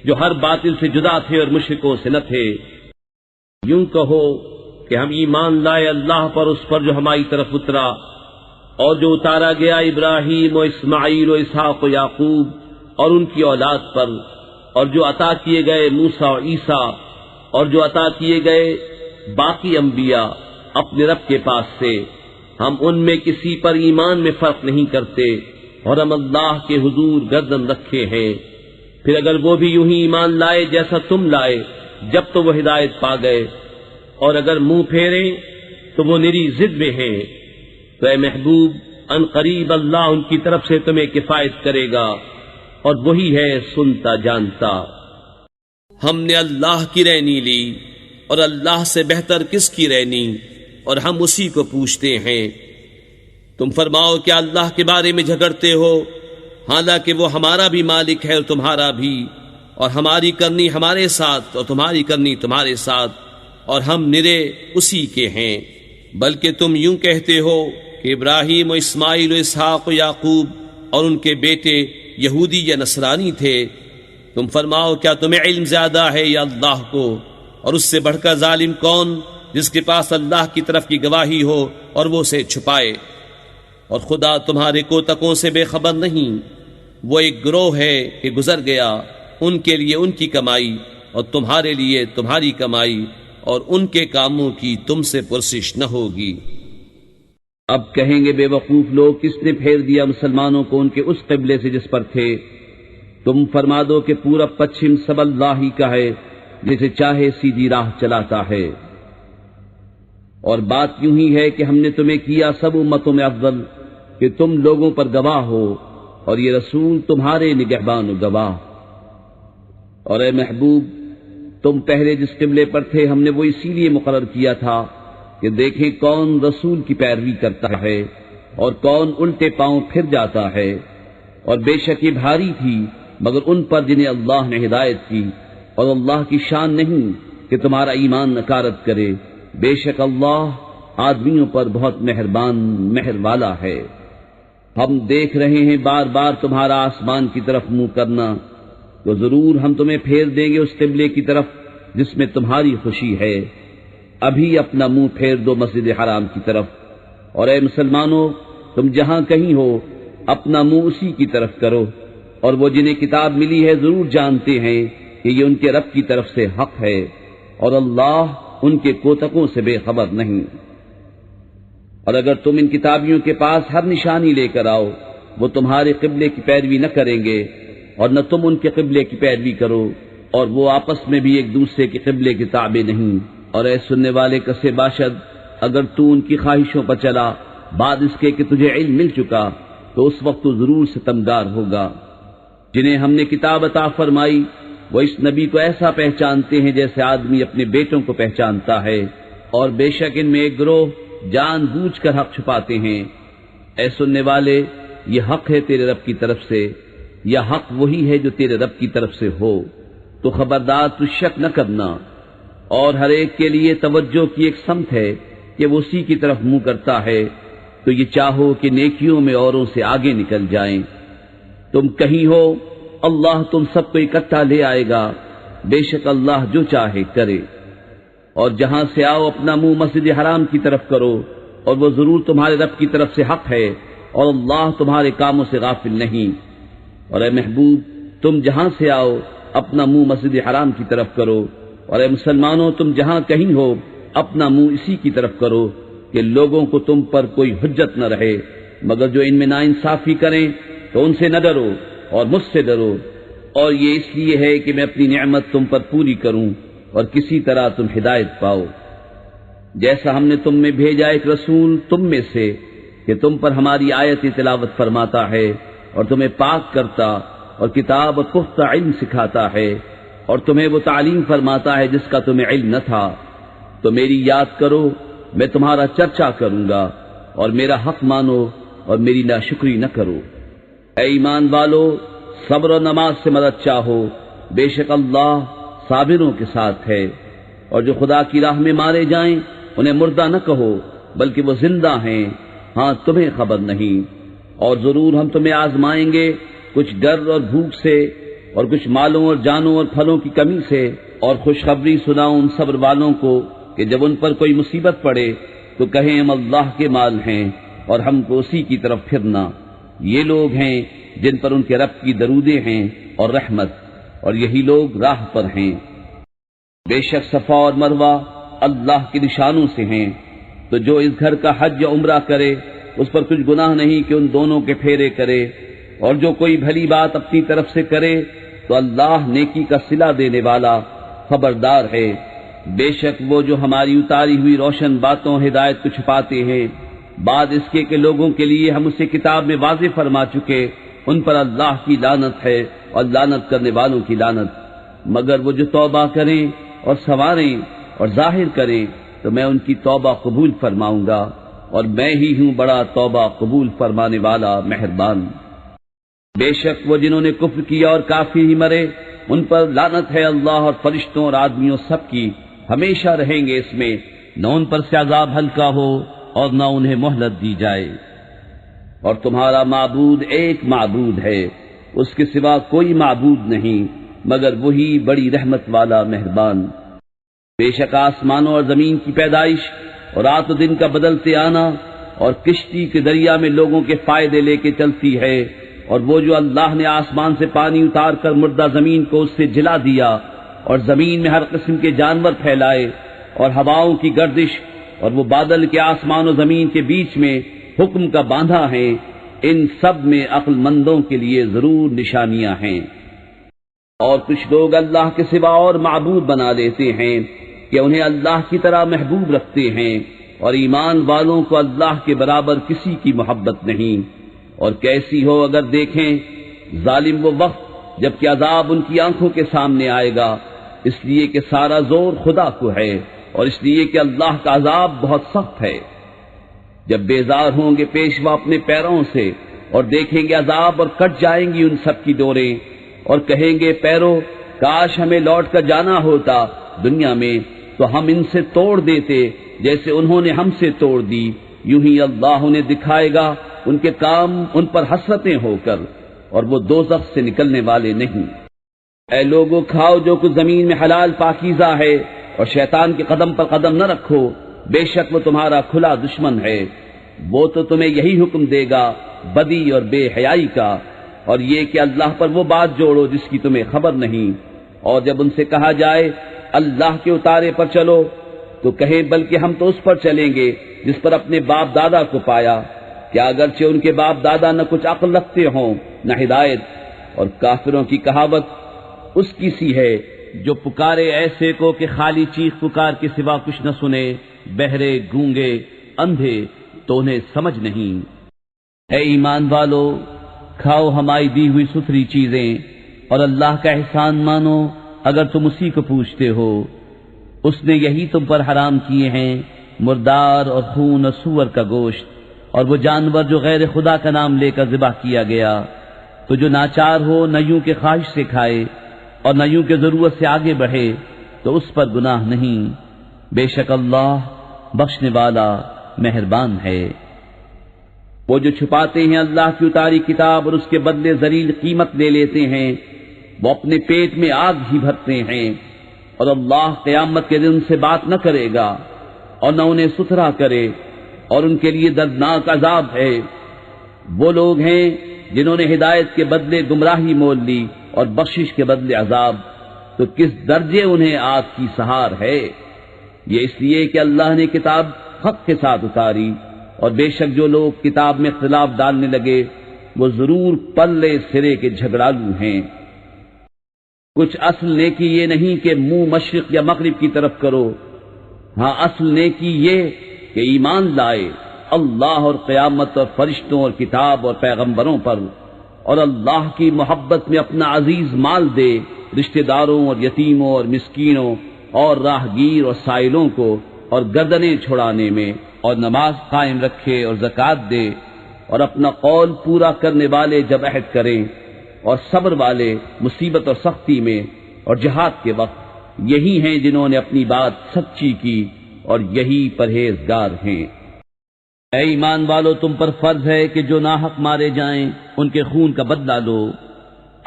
جو ہر باطل سے جدا تھے اور مشرکوں سے نہ تھے۔ یوں کہو کہ ہم ایمان لائے اللہ پر، اس پر جو ہماری طرف اترا اور جو اتارا گیا ابراہیم و اسماعیل و اسحاق و یعقوب اور ان کی اولاد پر، اور جو عطا کیے گئے موسیٰ اور عیسیٰ، اور جو عطا کیے گئے باقی انبیاء اپنے رب کے پاس سے، ہم ان میں کسی پر ایمان میں فرق نہیں کرتے، اور ہم اللہ کے حضور گردن رکھے ہیں۔ پھر اگر وہ بھی یوں ہی ایمان لائے جیسا تم لائے جب تو وہ ہدایت پا گئے، اور اگر منہ پھیرے تو وہ نری ضد میں ہیں، تو اے محبوب ان قریب اللہ ان کی طرف سے تمہیں کفایت کرے گا، اور وہی ہے سنتا جانتا۔ ہم نے اللہ کی رہنی لی، اور اللہ سے بہتر کس کی رہنی، اور ہم اسی کو پوچھتے ہیں۔ تم فرماؤ کیا اللہ کے بارے میں جھگڑتے ہو، حالانکہ وہ ہمارا بھی مالک ہے اور تمہارا بھی، اور ہماری کرنی ہمارے ساتھ اور تمہاری کرنی تمہارے ساتھ، اور ہم نرے اسی کے ہیں۔ بلکہ تم یوں کہتے ہو کہ ابراہیم و اسماعیل و اسحاق و یعقوب اور ان کے بیٹے یہودی یا نصرانی تھے۔ تم فرماؤ کیا تمہیں علم زیادہ ہے یا اللہ کو، اور اس سے بڑھ کر ظالم کون جس کے پاس اللہ کی طرف کی گواہی ہو اور وہ اسے چھپائے؟ اور خدا تمہارے کوتکوں سے بے خبر نہیں، وہ ایک گروہ ہے کہ گزر گیا، ان کے لیے ان کی کمائی اور تمہارے لیے تمہاری کمائی، اور ان کے کاموں کی تم سے پرسش نہ ہوگی۔ اب کہیں گے بے وقوف لوگ کس نے پھیر دیا مسلمانوں کو ان کے اس قبلے سے جس پر تھے؟ تم فرما دو کہ پورا پچھم سب اللہ ہی کا ہے، جسے چاہے سیدھی راہ چلاتا ہے۔ اور بات یوں ہی ہے کہ ہم نے تمہیں کیا سب امتوں میں افضل کہ تم لوگوں پر گواہ ہو، اور یہ رسول تمہارے نگہبان و گواہ۔ اور اے محبوب تم پہلے جس قبلے پر تھے ہم نے وہ اسی لیے مقرر کیا تھا کہ دیکھیں کون رسول کی پیروی کرتا ہے اور کون الٹے پاؤں پھر جاتا ہے، اور بے شک یہ بھاری تھی مگر ان پر جنہیں اللہ نے ہدایت کی، اور اللہ کی شان نہیں کہ تمہارا ایمان نکارت کرے، بے شک اللہ آدمیوں پر بہت مہربان مہر والا ہے۔ ہم دیکھ رہے ہیں بار بار تمہارا آسمان کی طرف منہ کرنا، تو ضرور ہم تمہیں پھیر دیں گے اس قبلے کی طرف جس میں تمہاری خوشی ہے۔ ابھی اپنا منہ پھیر دو مسجد حرام کی طرف، اور اے مسلمانوں تم جہاں کہیں ہو اپنا منہ اسی کی طرف کرو، اور وہ جنہیں کتاب ملی ہے ضرور جانتے ہیں کہ یہ ان کے رب کی طرف سے حق ہے، اور اللہ ان کے کوتکوں سے بے خبر نہیں۔ اور اگر تم ان کتابیوں کے پاس ہر نشانی لے کر آؤ، وہ تمہارے قبلے کی پیروی نہ کریں گے، اور نہ تم ان کے قبلے کی پیروی کرو، اور وہ آپس میں بھی ایک دوسرے کے قبلے کے تابع نہیں۔ اور اے سننے والے کسے باشد، اگر تو ان کی خواہشوں پر چلا بعد اس کے کہ تجھے علم مل چکا، تو اس وقت تو ضرور ستمگار ہوگا۔ جنہیں ہم نے کتاب عطا فرمائی وہ اس نبی کو ایسا پہچانتے ہیں جیسے آدمی اپنے بیٹوں کو پہچانتا ہے، اور بے شک ان میں ایک گروہ جان بوجھ کر حق چھپاتے ہیں۔ اے سننے والے، یہ حق ہے تیرے رب کی طرف سے، یا حق وہی ہے جو تیرے رب کی طرف سے ہو، تو خبردار تو شک نہ کرنا۔ اور ہر ایک کے لیے توجہ کی ایک سمت ہے کہ وہ اسی کی طرف منہ کرتا ہے، تو یہ چاہو کہ نیکیوں میں اوروں سے آگے نکل جائیں۔ تم کہیں ہو اللہ تم سب کو اکٹھا لے آئے گا، بے شک اللہ جو چاہے کرے۔ اور جہاں سے آؤ اپنا منہ مسجد حرام کی طرف کرو، اور وہ ضرور تمہارے رب کی طرف سے حق ہے، اور اللہ تمہارے کاموں سے غافل نہیں۔ اور اے محبوب تم جہاں سے آؤ اپنا منہ مسجد حرام کی طرف کرو، اور اے مسلمانوں تم جہاں کہیں ہو اپنا منہ اسی کی طرف کرو، کہ لوگوں کو تم پر کوئی حجت نہ رہے، مگر جو ان میں ناانصافی کریں تو ان سے نہ ڈرو اور مجھ سے ڈرو، اور یہ اس لیے ہے کہ میں اپنی نعمت تم پر پوری کروں اور کسی طرح تم ہدایت پاؤ۔ جیسا ہم نے تم میں بھیجا ایک رسول تم میں سے کہ تم پر ہماری آیت تلاوت فرماتا ہے اور تمہیں پاک کرتا اور کتاب اور پختہ علم سکھاتا ہے، اور تمہیں وہ تعلیم فرماتا ہے جس کا تمہیں علم نہ تھا، تو میری یاد کرو، میں تمہارا چرچا کروں گا، اور میرا حق مانو اور میری ناشکری نہ کرو۔ اے ایمان والو، صبر و نماز سے مدد چاہو، بے شک اللہ صابروں کے ساتھ ہے۔ اور جو خدا کی راہ میں مارے جائیں انہیں مردہ نہ کہو، بلکہ وہ زندہ ہیں، ہاں تمہیں خبر نہیں۔ اور ضرور ہم تمہیں آزمائیں گے، کچھ ڈر اور بھوک سے، اور کچھ مالوں اور جانوں اور پھلوں کی کمی سے، اور خوشخبری سناؤ ان صبر والوں کو کہ جب ان پر کوئی مصیبت پڑے تو کہیں ہم اللہ کے مال ہیں اور ہم کو اسی کی طرف پھرنا۔ یہ لوگ ہیں جن پر ان کے رب کی درودیں ہیں اور رحمت، اور یہی لوگ راہ پر ہیں۔ بے شک صفا اور مروہ اللہ کے نشانوں سے ہیں، تو جو اس گھر کا حج یا عمرہ کرے اس پر کچھ گناہ نہیں کہ ان دونوں کے پھیرے کرے، اور جو کوئی بھلی بات اپنی طرف سے کرے تو اللہ نیکی کا صلہ دینے والا خبردار ہے۔ بے شک وہ جو ہماری اتاری ہوئی روشن باتوں ہدایت کو چھپاتے ہیں، بعد اس کے کہ لوگوں کے لیے ہم اسے کتاب میں واضح فرما چکے، ان پر اللہ کی لعنت ہے اور لعنت کرنے والوں کی لعنت۔ مگر وہ جو توبہ کریں اور سنواریں اور ظاہر کریں تو میں ان کی توبہ قبول فرماؤں گا، اور میں ہی ہوں بڑا توبہ قبول فرمانے والا مہربان۔ بے شک وہ جنہوں نے کفر کیا اور کافر ہی مرے، ان پر لعنت ہے اللہ اور فرشتوں اور آدمیوں سب کی، ہمیشہ رہیں گے اس میں، نہ ان پر سے عذاب ہلکا ہو اور نہ انہیں مہلت دی جائے۔ اور تمہارا معبود ایک معبود ہے، اس کے سوا کوئی معبود نہیں مگر وہی بڑی رحمت والا مہربان۔ بے شک آسمانوں اور زمین کی پیدائش اور رات و دن کا بدلتے آنا، اور کشتی کے دریا میں لوگوں کے فائدے لے کے چلتی ہے، اور وہ جو اللہ نے آسمان سے پانی اتار کر مردہ زمین کو اس سے جلا دیا، اور زمین میں ہر قسم کے جانور پھیلائے، اور ہواؤں کی گردش، اور وہ بادل کے آسمان و زمین کے بیچ میں حکم کا باندھا ہے، ان سب میں عقل مندوں کے لیے ضرور نشانیاں ہیں۔ اور کچھ لوگ اللہ کے سوا اور معبود بنا لیتے ہیں کہ انہیں اللہ کی طرح محبوب رکھتے ہیں، اور ایمان والوں کو اللہ کے برابر کسی کی محبت نہیں۔ اور کیسی ہو اگر دیکھیں ظالم وہ وقت جب کہ عذاب ان کی آنکھوں کے سامنے آئے گا، اس لیے کہ سارا زور خدا کو ہے اور اس لیے کہ اللہ کا عذاب بہت سخت ہے۔ جب بیزار ہوں گے پیشوا اپنے پیروں سے اور دیکھیں گے عذاب اور کٹ جائیں گی ان سب کی ڈوریں، اور کہیں گے پیرو کاش ہمیں لوٹ کر جانا ہوتا دنیا میں تو ہم ان سے توڑ دیتے جیسے انہوں نے ہم سے توڑ دی۔ یوں ہی اللہ انہیں دکھائے گا ان کے کام ان پر حسرتیں ہو کر، اور وہ دوزخ سے نکلنے والے نہیں۔ اے لوگو کھاؤ جو کچھ زمین میں حلال پاکیزہ ہے، اور شیطان کے قدم پر قدم نہ رکھو، بے شک وہ تمہارا کھلا دشمن ہے۔ وہ تو تمہیں یہی حکم دے گا بدی اور بے حیائی کا، اور یہ کہ اللہ پر وہ بات جوڑو جس کی تمہیں خبر نہیں۔ اور جب ان سے کہا جائے اللہ کے اتارے پر چلو تو کہیں بلکہ ہم تو اس پر چلیں گے جس پر اپنے باپ دادا کو پایا، کیا اگرچہ ان کے باپ دادا نہ کچھ عقل رکھتے ہوں نہ ہدایت۔ اور کافروں کی کہاوت اس کی سی ہے جو پکارے ایسے کو کہ خالی چیخ پکار کے سوا کچھ نہ سنے، بہرے گونگے اندھے تو انہیں سمجھ نہیں۔ اے ایمان والو کھاؤ ہماری دی ہوئی ستھری چیزیں اور اللہ کا احسان مانو اگر تم اسی کو پوچھتے ہو۔ اس نے یہی تم پر حرام کیے ہیں مردار اور خون اور سور کا گوشت، اور وہ جانور جو غیر خدا کا نام لے کر ذبح کیا گیا۔ تو جو ناچار ہو نہ یوں کے خواہش سے کھائے اور نہ یوں کے ضرورت سے آگے بڑھے تو اس پر گناہ نہیں، بے شک اللہ بخشنے والا مہربان ہے۔ وہ جو چھپاتے ہیں اللہ کی اتاری کتاب اور اس کے بدلے ذلیل قیمت لے لیتے ہیں، وہ اپنے پیٹ میں آگ ہی بھرتے ہیں، اور اللہ قیامت کے دن سے بات نہ کرے گا اور نہ انہیں ستھرا کرے، اور ان کے لیے دردناک عذاب ہے۔ وہ لوگ ہیں جنہوں نے ہدایت کے بدلے گمراہی مول لی اور بخشش کے بدلے عذاب، تو کس درجے انہیں آگ کی سہار ہے۔ یہ اس لیے کہ اللہ نے کتاب حق کے ساتھ اتاری، اور بے شک جو لوگ کتاب میں اختلاف ڈالنے لگے وہ ضرور پلے سرے کے جھگڑالو ہیں۔ کچھ اصل نیکی یہ نہیں کہ منہ مشرق یا مغرب کی طرف کرو، ہاں اصل نیکی یہ کہ ایمان لائے اللہ اور قیامت اور فرشتوں اور کتاب اور پیغمبروں پر، اور اللہ کی محبت میں اپنا عزیز مال دے رشتہ داروں اور یتیموں اور مسکینوں اور راہگیر اور سائلوں کو، اور گردنیں چھڑانے میں، اور نماز قائم رکھے اور زکوٰۃ دے، اور اپنا قول پورا کرنے والے جب عہد کریں، اور صبر والے مصیبت اور سختی میں اور جہاد کے وقت، یہی ہیں جنہوں نے اپنی بات سچی کی اور یہی پرہیزگار ہیں۔ اے ایمان والو تم پر فرض ہے کہ جو ناحق مارے جائیں ان کے خون کا بدلہ لو،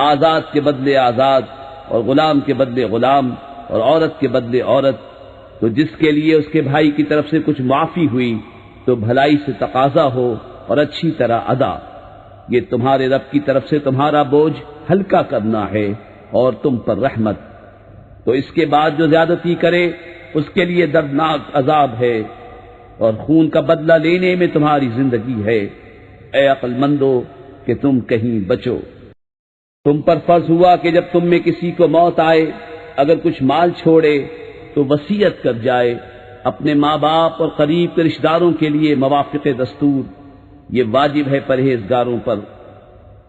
آزاد کے بدلے آزاد، اور غلام کے بدلے غلام، اور عورت کے بدلے عورت۔ تو جس کے لیے اس کے بھائی کی طرف سے کچھ معافی ہوئی تو بھلائی سے تقاضا ہو اور اچھی طرح ادا۔ یہ تمہارے رب کی طرف سے تمہارا بوجھ ہلکا کرنا ہے اور تم پر رحمت۔ تو اس کے بعد جو زیادتی کرے اس کے لیے دردناک عذاب ہے، اور خون کا بدلہ لینے میں تمہاری زندگی ہے۔ اے عقل مندو کہ تم کہیں بچو۔ تم پر فرض ہوا کہ جب تم میں کسی کو موت آئے اگر کچھ مال چھوڑے تو وصیت کر جائے، اپنے ماں باپ اور قریب کے رشتہ داروں کے لیے موافق دستور، یہ واجب ہے پرہیزگاروں پر۔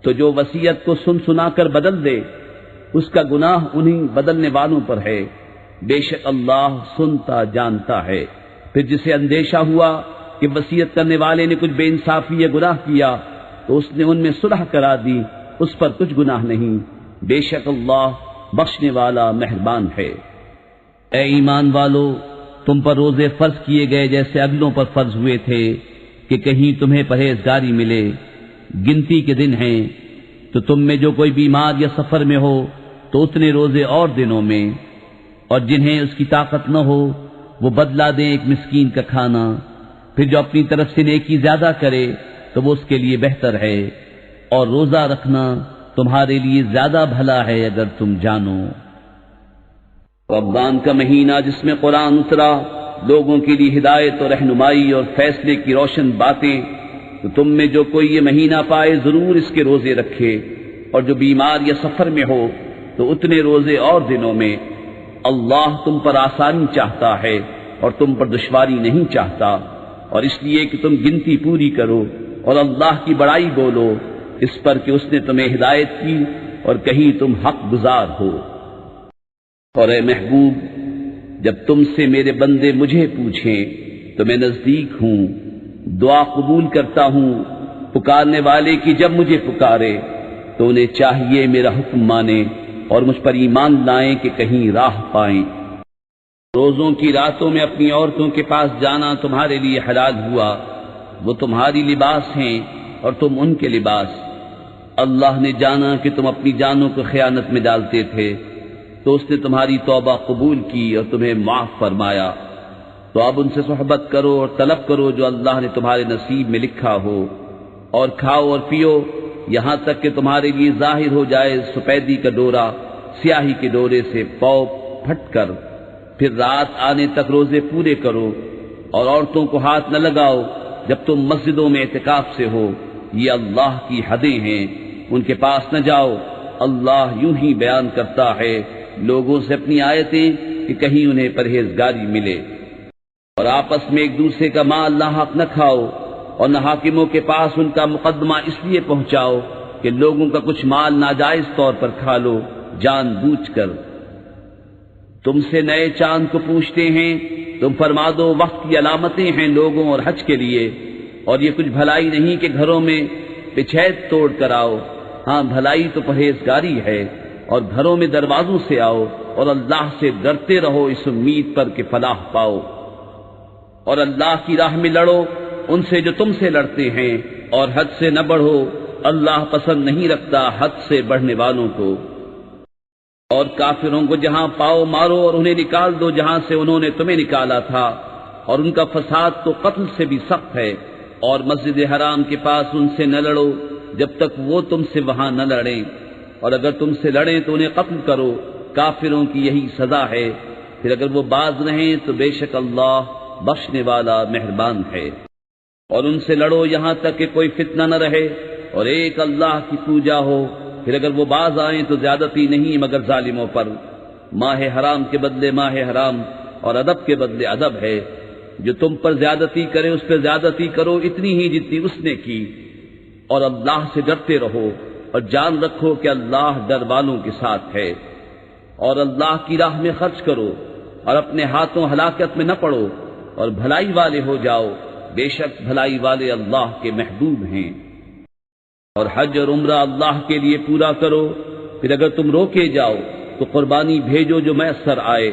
تو جو وصیت کو سن سنا کر بدل دے اس کا گناہ انہیں بدلنے والوں پر ہے، بے شک اللہ سنتا جانتا ہے۔ پھر جسے اندیشہ ہوا کہ وصیت کرنے والے نے کچھ بے انصافی یا گناہ کیا تو اس نے ان میں صلح کرا دی، اس پر کچھ گناہ نہیں، بے شک اللہ بخشنے والا مہربان ہے۔ اے ایمان والو تم پر روزے فرض کیے گئے جیسے اگلوں پر فرض ہوئے تھے کہ کہیں تمہیں پرہیزگاری ملے۔ گنتی کے دن ہیں، تو تم میں جو کوئی بیمار یا سفر میں ہو تو اتنے روزے اور دنوں میں، اور جنہیں اس کی طاقت نہ ہو وہ بدلا دیں ایک مسکین کا کھانا۔ پھر جو اپنی طرف سے نیکی زیادہ کرے تو وہ اس کے لیے بہتر ہے، اور روزہ رکھنا تمہارے لیے زیادہ بھلا ہے اگر تم جانو۔ رمضان کا مہینہ جس میں قرآن اترا، لوگوں کے لیے ہدایت اور رہنمائی اور فیصلے کی روشن باتیں، تو تم میں جو کوئی یہ مہینہ پائے ضرور اس کے روزے رکھے، اور جو بیمار یا سفر میں ہو تو اتنے روزے اور دنوں میں۔ اللہ تم پر آسانی چاہتا ہے اور تم پر دشواری نہیں چاہتا، اور اس لیے کہ تم گنتی پوری کرو اور اللہ کی بڑائی بولو، اس پر کہ اس نے تمہیں ہدایت کی اور کہیں تم حق گزار ہو۔ اور اے محبوب جب تم سے میرے بندے مجھے پوچھیں تو میں نزدیک ہوں، دعا قبول کرتا ہوں پکارنے والے کی جب مجھے پکارے، تو انہیں چاہیے میرا حکم مانے اور مجھ پر ایمان لائیں کہ کہیں راہ پائیں۔ روزوں کی راتوں میں اپنی عورتوں کے پاس جانا تمہارے لیے حلال ہوا، وہ تمہاری لباس ہیں اور تم ان کے لباس۔ اللہ نے جانا کہ تم اپنی جانوں کو خیانت میں ڈالتے تھے، تو اس نے تمہاری توبہ قبول کی اور تمہیں معاف فرمایا۔ تو اب ان سے صحبت کرو اور طلب کرو جو اللہ نے تمہارے نصیب میں لکھا ہو، اور کھاؤ اور پیو یہاں تک کہ تمہارے لیے ظاہر ہو جائے سفیدی کا ڈورا سیاہی کے ڈورے سے پاؤ پھٹ کر، پھر رات آنے تک روزے پورے کرو، اور عورتوں کو ہاتھ نہ لگاؤ جب تم مسجدوں میں اعتکاف سے ہو، یہ اللہ کی حدیں ہیں، ان کے پاس نہ جاؤ۔ اللہ یوں ہی بیان کرتا ہے لوگوں سے اپنی آیتیں کہ کہیں انہیں پرہیزگاری ملے۔ اور آپس میں ایک دوسرے کا مال ناحق نہ کھاؤ، اور نہ حاکموں کے پاس ان کا مقدمہ اس لیے پہنچاؤ کہ لوگوں کا کچھ مال ناجائز طور پر کھا لو جان بوجھ کر۔ تم سے نئے چاند کو پوچھتے ہیں، تم فرما دو وقت کی علامتیں ہیں لوگوں اور حج کے لیے، اور یہ کچھ بھلائی نہیں کہ گھروں میں پچھیت توڑ کر آؤ، ہاں بھلائی تو پرہیزگاری ہے، اور گھروں میں دروازوں سے آؤ اور اللہ سے ڈرتے رہو اس امید پر کہ فلاح پاؤ۔ اور اللہ کی راہ میں لڑو ان سے جو تم سے لڑتے ہیں، اور حد سے نہ بڑھو، اللہ پسند نہیں رکھتا حد سے بڑھنے والوں کو۔ اور کافروں کو جہاں پاؤ مارو اور انہیں نکال دو جہاں سے انہوں نے تمہیں نکالا تھا، اور ان کا فساد تو قتل سے بھی سخت ہے۔ اور مسجد حرام کے پاس ان سے نہ لڑو جب تک وہ تم سے وہاں نہ لڑیں، اور اگر تم سے لڑیں تو انہیں قتل کرو، کافروں کی یہی سزا ہے۔ پھر اگر وہ باز رہیں تو بے شک اللہ بخشنے والا مہربان ہے۔ اور ان سے لڑو یہاں تک کہ کوئی فتنہ نہ رہے اور ایک اللہ کی پوجا ہو، پھر اگر وہ باز آئیں تو زیادتی نہیں مگر ظالموں پر۔ ماہ حرام کے بدلے ماہ حرام اور ادب کے بدلے ادب ہے، جو تم پر زیادتی کرے اس پر زیادتی کرو اتنی ہی جتنی اس نے کی، اور اللہ سے ڈرتے رہو اور جان رکھو کہ اللہ ڈر والوں کے ساتھ ہے۔ اور اللہ کی راہ میں خرچ کرو اور اپنے ہاتھوں ہلاکت میں نہ پڑو، اور بھلائی والے ہو جاؤ، بے شک بھلائی والے اللہ کے محبوب ہیں۔ اور حج اور عمرہ اللہ کے لیے پورا کرو، پھر اگر تم روکے جاؤ تو قربانی بھیجو جو میسر آئے،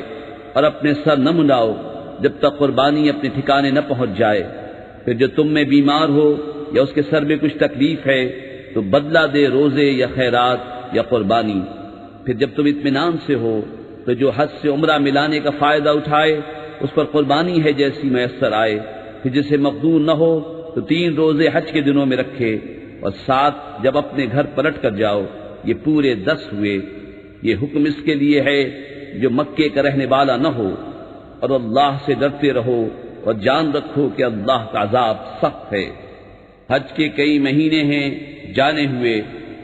اور اپنے سر نہ منڈاؤ جب تک قربانی اپنے ٹھکانے نہ پہنچ جائے۔ پھر جو تم میں بیمار ہو یا اس کے سر میں کچھ تکلیف ہے تو بدلہ دے روزے یا خیرات یا قربانی۔ پھر جب تم اطمینان سے ہو تو جو حج سے عمرہ ملانے کا فائدہ اٹھائے اس پر قربانی ہے جیسی میسر آئے۔ پھر جسے مقدور نہ ہو تو 3 روزے حج کے دنوں میں رکھے، اور 7 جب اپنے گھر پلٹ کر جاؤ، یہ پورے 10 ہوئے۔ یہ حکم اس کے لیے ہے جو مکے کا رہنے والا نہ ہو۔ اور اللہ سے ڈرتے رہو اور جان رکھو کہ اللہ کا عذاب سخت ہے۔ حج کے کئی مہینے ہیں جانے ہوئے،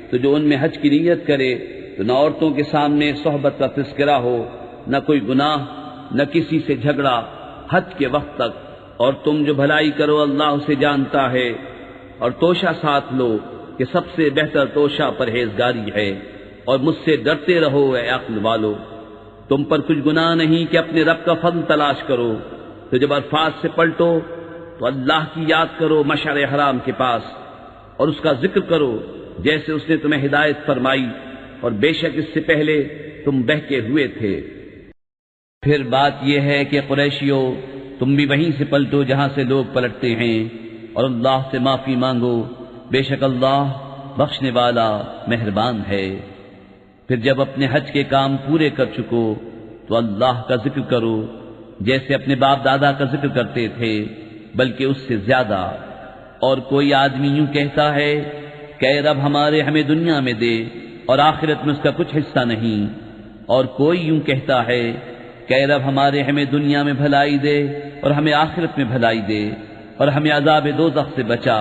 تو جو ان میں حج کی نیت کرے تو نہ عورتوں کے سامنے صحبت کا تذکرہ ہو، نہ کوئی گناہ، نہ کسی سے جھگڑا حج کے وقت تک۔ اور تم جو بھلائی کرو اللہ اسے جانتا ہے۔ اور توشہ ساتھ لو کہ سب سے بہتر توشہ پرہیزگاری ہے، اور مجھ سے ڈرتے رہو اے عقل والو۔ تم پر کچھ گناہ نہیں کہ اپنے رب کا فضل تلاش کرو، تو جب عرفات سے پلٹو تو اللہ کی یاد کرو مشعر حرام کے پاس، اور اس کا ذکر کرو جیسے اس نے تمہیں ہدایت فرمائی، اور بے شک اس سے پہلے تم بہکے ہوئے تھے۔ پھر بات یہ ہے کہ قریشیوں تم بھی وہیں سے پلٹو جہاں سے لوگ پلٹتے ہیں، اور اللہ سے معافی مانگو، بے شک اللہ بخشنے والا مہربان ہے۔ پھر جب اپنے حج کے کام پورے کر چکو تو اللہ کا ذکر کرو جیسے اپنے باپ دادا کا ذکر کرتے تھے، بلکہ اس سے زیادہ۔ اور کوئی آدمی یوں کہتا ہے کہ اے رب ہمیں دنیا میں دے اور آخرت میں اس کا کچھ حصہ نہیں، اور کوئی یوں کہتا ہے کہ اے رب ہمیں دنیا میں بھلائی دے اور ہمیں آخرت میں بھلائی دے، اور ہمیں عذاب دوزخ سے بچا۔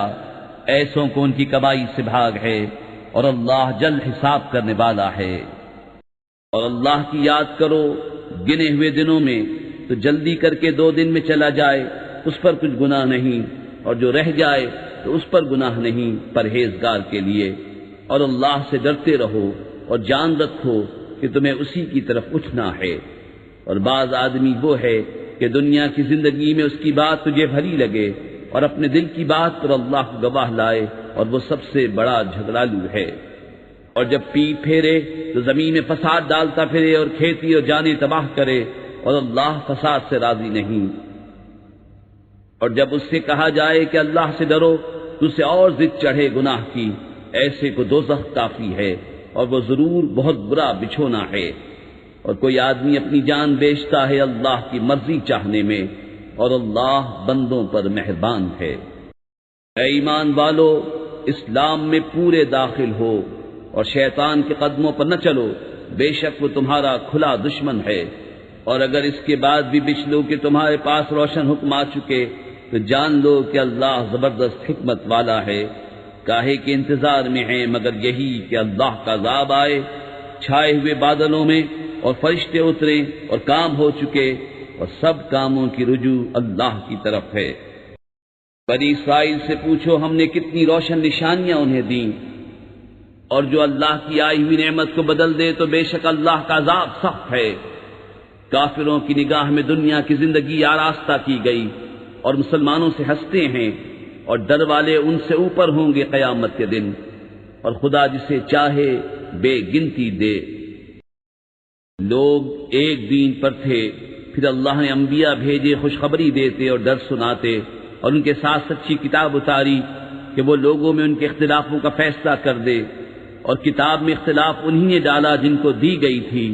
ایسوں کو ان کی کمائی سے بھاگ ہے، اور اللہ جلد حساب کرنے والا ہے۔ اور اللہ کی یاد کرو گنے ہوئے دنوں میں، تو جلدی کر کے 2 دن میں چلا جائے اس پر کچھ گناہ نہیں، اور جو رہ جائے تو اس پر گناہ نہیں پرہیزگار کے لیے۔ اور اللہ سے ڈرتے رہو اور جان رکھو کہ تمہیں اسی کی طرف اٹھنا ہے۔ اور بعض آدمی وہ ہے کہ دنیا کی زندگی میں اس کی بات تجھے بھلی لگے اور اپنے دل کی بات پر اللہ کو گواہ لائے، اور وہ سب سے بڑا جھگڑالو ہے۔ اور جب پیٹ پھیرے تو زمین میں فساد ڈالتا پھرے اور کھیتی اور جانیں تباہ کرے، اور اللہ فساد سے راضی نہیں۔ اور جب اس سے کہا جائے کہ اللہ سے ڈرو تو اسے اور ضد چڑھے گناہ کی، ایسے کو دوزخ کافی ہے، اور وہ ضرور بہت برا بچھونا ہے۔ اور کوئی آدمی اپنی جان بیچتا ہے اللہ کی مرضی چاہنے میں، اور اللہ بندوں پر مہربان ہے۔ اے ایمان والو، اسلام میں پورے داخل ہو اور شیطان کے قدموں پر نہ چلو، بے شک وہ تمہارا کھلا دشمن ہے۔ اور اگر اس کے بعد بھی بچ لو کہ تمہارے پاس روشن حکم آ چکے تو جان لو کہ اللہ زبردست حکمت والا ہے۔ کاہے کے انتظار میں ہیں مگر یہی کہ اللہ کا عذاب آئے، چھائے ہوئے بادلوں میں، اور فرشتے اتریں اور کام ہو چکے، اور سب کاموں کی رجوع اللہ کی طرف ہے۔ بنی اسرائیل سے پوچھو ہم نے کتنی روشن نشانیاں انہیں دیں، اور جو اللہ کی آئی ہوئی نعمت کو بدل دے تو بے شک اللہ کا عذاب سخت ہے۔ کافروں کی نگاہ میں دنیا کی زندگی آراستہ کی گئی، اور مسلمانوں سے ہنستے ہیں، اور ڈر والے ان سے اوپر ہوں گے قیامت کے دن، اور خدا جسے چاہے بے گنتی دے۔ لوگ ایک دین پر تھے، پھر اللہ نے انبیاء بھیجے خوشخبری دیتے اور ڈر سناتے، اور ان کے ساتھ سچی کتاب اتاری کہ وہ لوگوں میں ان کے اختلافوں کا فیصلہ کر دے، اور کتاب میں اختلاف انہی نے ڈالا جن کو دی گئی تھی،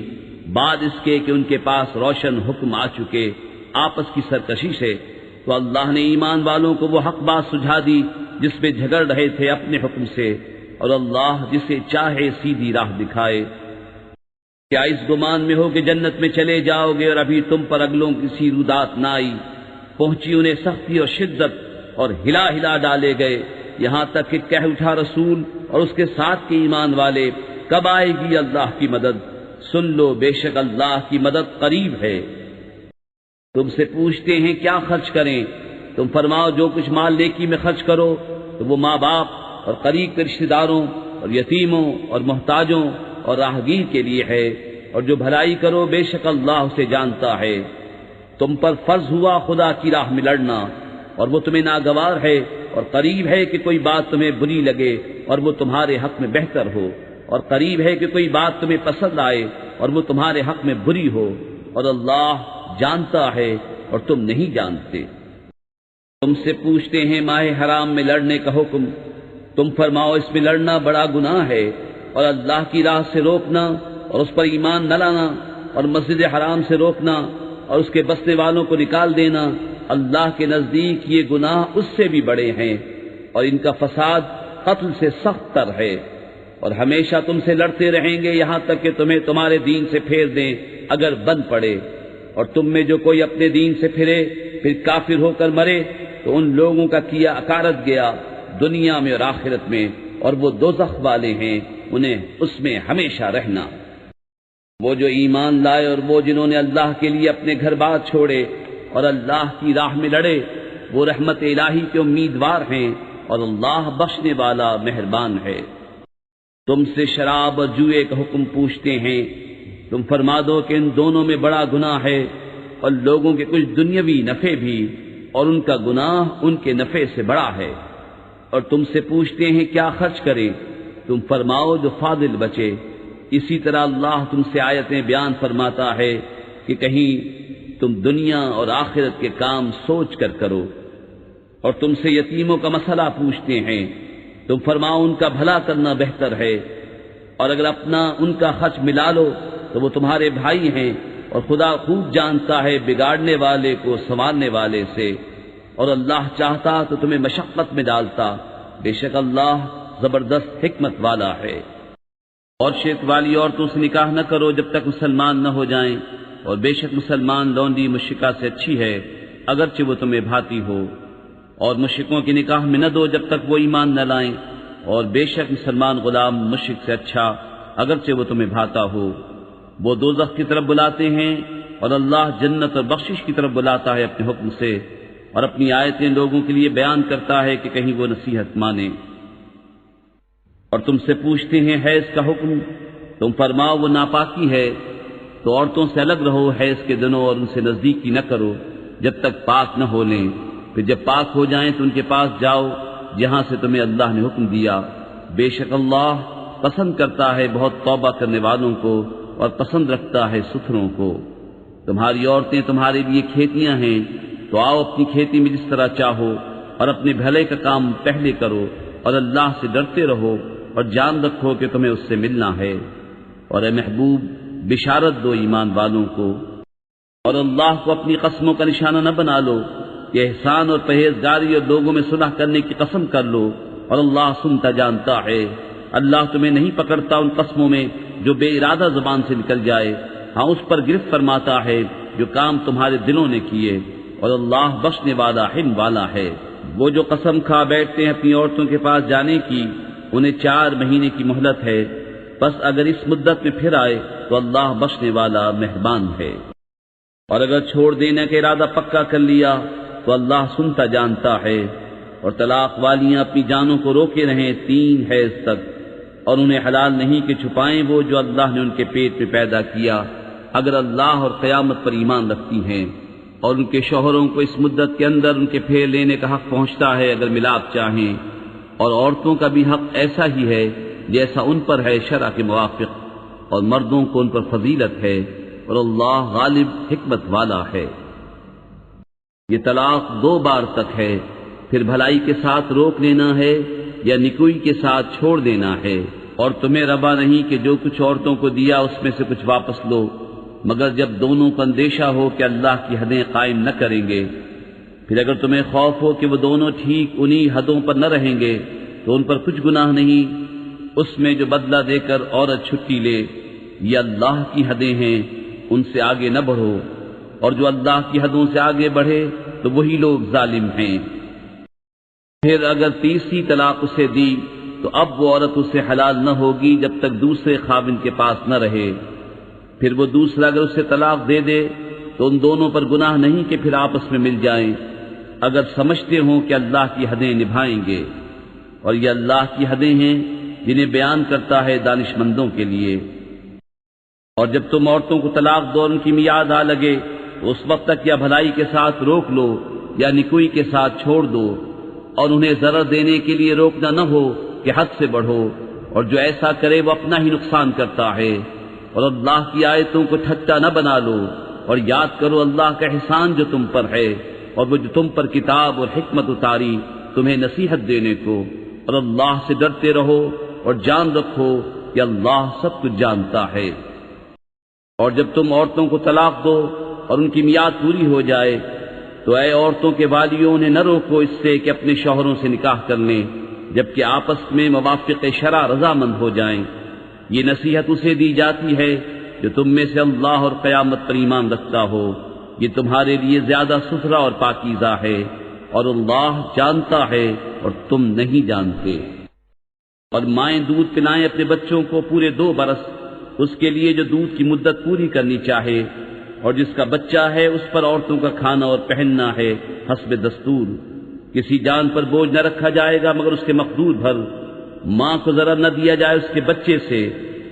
بعد اس کے کہ ان کے پاس روشن حکم آ چکے آپس کی سرکشی سے۔ تو اللہ نے ایمان والوں کو وہ حق بات سجھا دی جس میں جھگڑ رہے تھے اپنے حکم سے، اور اللہ جسے چاہے سیدھی راہ دکھائے۔ کیا اس گمان میں ہو کہ جنت میں چلے جاؤ گے اور ابھی تم پر اگلوں کی سی رودات نہ آئی، پہنچی انہیں سختی اور شدت اور ہلا ہلا ڈالے گئے، یہاں تک کہ کہہ اٹھا رسول اور اس کے ساتھ کے ایمان والے، کب آئے گی اللہ کی مدد؟ سن لو بے شک اللہ کی مدد قریب ہے۔ تم سے پوچھتے ہیں کیا خرچ کریں، تم فرماؤ جو کچھ مال نیکی میں خرچ کرو تو وہ ماں باپ اور قریب کے رشتہ داروں اور یتیموں اور محتاجوں اور راہگیر کے لیے ہے، اور جو بھلائی کرو بے شک اللہ اسے جانتا ہے۔ تم پر فرض ہوا خدا کی راہ میں لڑنا، اور وہ تمہیں ناگوار ہے، اور قریب ہے کہ کوئی بات تمہیں بری لگے اور وہ تمہارے حق میں بہتر ہو، اور قریب ہے کہ کوئی بات تمہیں پسند آئے اور وہ تمہارے حق میں بری ہو، اور اللہ جانتا ہے اور تم نہیں جانتے۔ تم سے پوچھتے ہیں ماہ حرام میں لڑنے کا حکم، تم فرماؤ اس میں لڑنا بڑا گناہ ہے، اور اللہ کی راہ سے روکنا اور اس پر ایمان نہ لانا، اور مسجد حرام سے روکنا اور اس کے بسنے والوں کو نکال دینا، اللہ کے نزدیک یہ گناہ اس سے بھی بڑے ہیں، اور ان کا فساد قتل سے سخت تر ہے۔ اور ہمیشہ تم سے لڑتے رہیں گے یہاں تک کہ تمہیں تمہارے دین سے پھیر دیں اگر بن پڑے، اور تم میں جو کوئی اپنے دین سے پھرے پھر کافر ہو کر مرے تو ان لوگوں کا کیا اکارت گیا دنیا میں اور آخرت میں، اور وہ دوزخ والے ہیں، انہیں اس میں ہمیشہ رہنا۔ وہ جو ایمان لائے اور وہ جنہوں نے اللہ کے لیے اپنے گھر بار چھوڑے اور اللہ کی راہ میں لڑے، وہ رحمت الہی کے امیدوار ہیں، اور اللہ بخشنے والا مہربان ہے۔ تم سے شراب اور جوئے کا حکم پوچھتے ہیں، تم فرما دو کہ ان دونوں میں بڑا گناہ ہے، اور لوگوں کے کچھ دنیاوی نفع بھی، اور ان کا گناہ ان کے نفع سے بڑا ہے۔ اور تم سے پوچھتے ہیں کیا خرچ کریں، تم فرماؤ جو فاضل بچے۔ اسی طرح اللہ تم سے آیتیں بیان فرماتا ہے کہ کہیں تم دنیا اور آخرت کے کام سوچ کر کرو۔ اور تم سے یتیموں کا مسئلہ پوچھتے ہیں، تم فرماؤ ان کا بھلا کرنا بہتر ہے، اور اگر اپنا ان کا خرچ ملا لو تو وہ تمہارے بھائی ہیں، اور خدا خوب جانتا ہے بگاڑنے والے کو سنوارنے والے سے، اور اللہ چاہتا تو تمہیں مشقت میں ڈالتا، بے شک اللہ زبردست حکمت والا ہے۔ اور شرک والی عورتوں سے نکاح نہ کرو جب تک مسلمان نہ ہو جائیں، اور بے شک مسلمان لونڈی مشرکہ سے اچھی ہے اگرچہ وہ تمہیں بھاتی ہو، اور مشرکوں کی نکاح میں نہ دو جب تک وہ ایمان نہ لائیں، اور بے شک مسلمان غلام مشرک سے اچھا اگرچہ وہ تمہیں بھاتا ہو۔ وہ دوزخ کی طرف بلاتے ہیں، اور اللہ جنت اور بخشش کی طرف بلاتا ہے اپنے حکم سے، اور اپنی آیتیں لوگوں کے لیے بیان کرتا ہے کہ کہیں وہ نصیحت مانیں۔ اور تم سے پوچھتے ہیں حیض کا حکم، تم فرماؤ وہ ناپاکی ہے، تو عورتوں سے الگ رہو حیض کے دنوں اور ان سے نزدیکی نہ کرو جب تک پاک نہ ہو لیں، پھر جب پاک ہو جائیں تو ان کے پاس جاؤ جہاں سے تمہیں اللہ نے حکم دیا، بے شک اللہ پسند کرتا ہے بہت توبہ کرنے والوں کو اور پسند رکھتا ہے ستھروں کو۔ تمہاری عورتیں تمہارے لیے کھیتیاں ہیں، تو آؤ اپنی کھیتی میں جس طرح چاہو اور اپنے بھلے کا کام پہلے کرو اور اللہ سے ڈرتے رہو اور جان رکھو کہ تمہیں اس سے ملنا ہے۔ اور اے محبوب بشارت دو ایمان والوں کو، اور اللہ کو اپنی قسموں کا نشانہ نہ بنا لو کہ احسان اور پرہیزگاری اور لوگوں میں صلح کرنے کی قسم کر لو، اور اللہ سنتا جانتا ہے۔ اللہ تمہیں نہیں پکڑتا ان قسموں میں جو بے ارادہ زبان سے نکل جائے، ہاں اس پر گرفت فرماتا ہے جو کام تمہارے دلوں نے کیے، اور اللہ بخشنے والا حلم والا ہے۔ وہ جو قسم کھا بیٹھتے ہیں اپنی عورتوں کے پاس جانے کی، انہیں 4 مہینے کی مہلت ہے، بس اگر اس مدت میں پھر آئے تو اللہ بخشنے والا مہربان ہے۔ اور اگر چھوڑ دینے کا ارادہ پکا کر لیا تو اللہ سنتا جانتا ہے۔ اور طلاق والیاں اپنی جانوں کو روکے رہیں 3 حیض تک، اور انہیں حلال نہیں کہ چھپائیں وہ جو اللہ نے ان کے پیٹ میں پیدا کیا، اگر اللہ اور قیامت پر ایمان رکھتی ہیں، اور ان کے شوہروں کو اس مدت کے اندر ان کے پھیر لینے کا حق پہنچتا ہے اگر ملاپ چاہیں، اور عورتوں کا بھی حق ایسا ہی ہے جیسا ان پر ہے شرع کے موافق، اور مردوں کو ان پر فضیلت ہے، اور اللہ غالب حکمت والا ہے۔ یہ طلاق 2 بار تک ہے، پھر بھلائی کے ساتھ روک لینا ہے یا نکوئی کے ساتھ چھوڑ دینا ہے، اور تمہیں روا نہیں کہ جو کچھ عورتوں کو دیا اس میں سے کچھ واپس لو، مگر جب دونوں کو اندیشہ ہو کہ اللہ کی حدیں قائم نہ کریں گے۔ پھر اگر تمہیں خوف ہو کہ وہ دونوں ٹھیک انہی حدوں پر نہ رہیں گے تو ان پر کچھ گناہ نہیں اس میں جو بدلہ دے کر عورت چھٹی لے، یہ اللہ کی حدیں ہیں، ان سے آگے نہ بڑھو، اور جو اللہ کی حدوں سے آگے بڑھے تو وہی لوگ ظالم ہیں۔ پھر اگر تیسری طلاق اسے دی تو اب وہ عورت اسے حلال نہ ہوگی جب تک دوسرے خاوند کے پاس نہ رہے۔ پھر وہ دوسرا اگر اسے طلاق دے دے تو ان دونوں پر گناہ نہیں کہ پھر آپس میں مل جائیں، اگر سمجھتے ہوں کہ اللہ کی حدیں نبھائیں گے، اور یہ اللہ کی حدیں ہیں جنہیں بیان کرتا ہے دانش مندوں کے لیے۔ اور جب تم عورتوں کو طلاق دو اور ان کی میعاد آ لگے تو اس وقت تک یا بھلائی کے ساتھ روک لو یا نکوئی کے ساتھ چھوڑ دو، اور انہیں ضرر دینے کے لیے روکنا نہ ہو کہ حد سے بڑھو، اور جو ایسا کرے وہ اپنا ہی نقصان کرتا ہے۔ اور اللہ کی آیتوں کو ٹھٹا نہ بنا لو، اور یاد کرو اللہ کا احسان جو تم پر ہے، اور وہ جو تم پر کتاب اور حکمت اتاری تمہیں نصیحت دینے کو، اور اللہ سے ڈرتے رہو اور جان رکھو کہ اللہ سب کچھ جانتا ہے۔ اور جب تم عورتوں کو طلاق دو اور ان کی میعاد پوری ہو جائے تو اے عورتوں کے والیوں انہیں نہ روکو اس سے کہ اپنے شوہروں سے نکاح کر لیں جبکہ آپس میں موافق شرع رضامند ہو جائیں۔ یہ نصیحت اسے دی جاتی ہے جو تم میں سے اللہ اور قیامت پر ایمان رکھتا ہو، یہ تمہارے لیے زیادہ ستھرا اور پاکیزہ ہے، اور اللہ جانتا ہے اور تم نہیں جانتے۔ اور مائیں دودھ پلائیں اپنے بچوں کو پورے 2 برس، اس کے لیے جو دودھ کی مدت پوری کرنی چاہے، اور جس کا بچہ ہے اس پر عورتوں کا کھانا اور پہننا ہے حسب دستور۔ کسی جان پر بوجھ نہ رکھا جائے گا مگر اس کے مقدور بھر۔ ماں کو ضرر نہ دیا جائے اس کے بچے سے،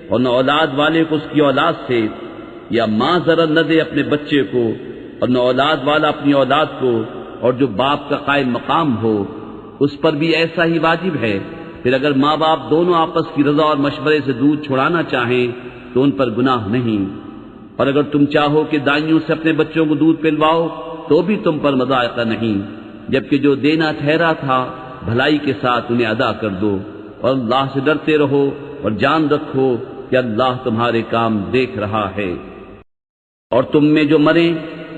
اور نہ اولاد والے کو اس کی اولاد سے، یا ماں ضرر نہ دے اپنے بچے کو اور نہ اولاد والا اپنی اولاد کو، اور جو باپ کا قائم مقام ہو اس پر بھی ایسا ہی واجب ہے۔ پھر اگر ماں باپ دونوں آپس کی رضا اور مشورے سے دودھ چھڑانا چاہیں تو ان پر گناہ نہیں۔ اور اگر تم چاہو کہ دائیوں سے اپنے بچوں کو دودھ پلواؤ تو بھی تم پر مضائقہ نہیں، جبکہ جو دینا ٹھہرا تھا بھلائی کے ساتھ انہیں ادا کر دو، اور اللہ سے ڈرتے رہو اور جان رکھو کہ اللہ تمہارے کام دیکھ رہا ہے۔ اور تم میں جو مریں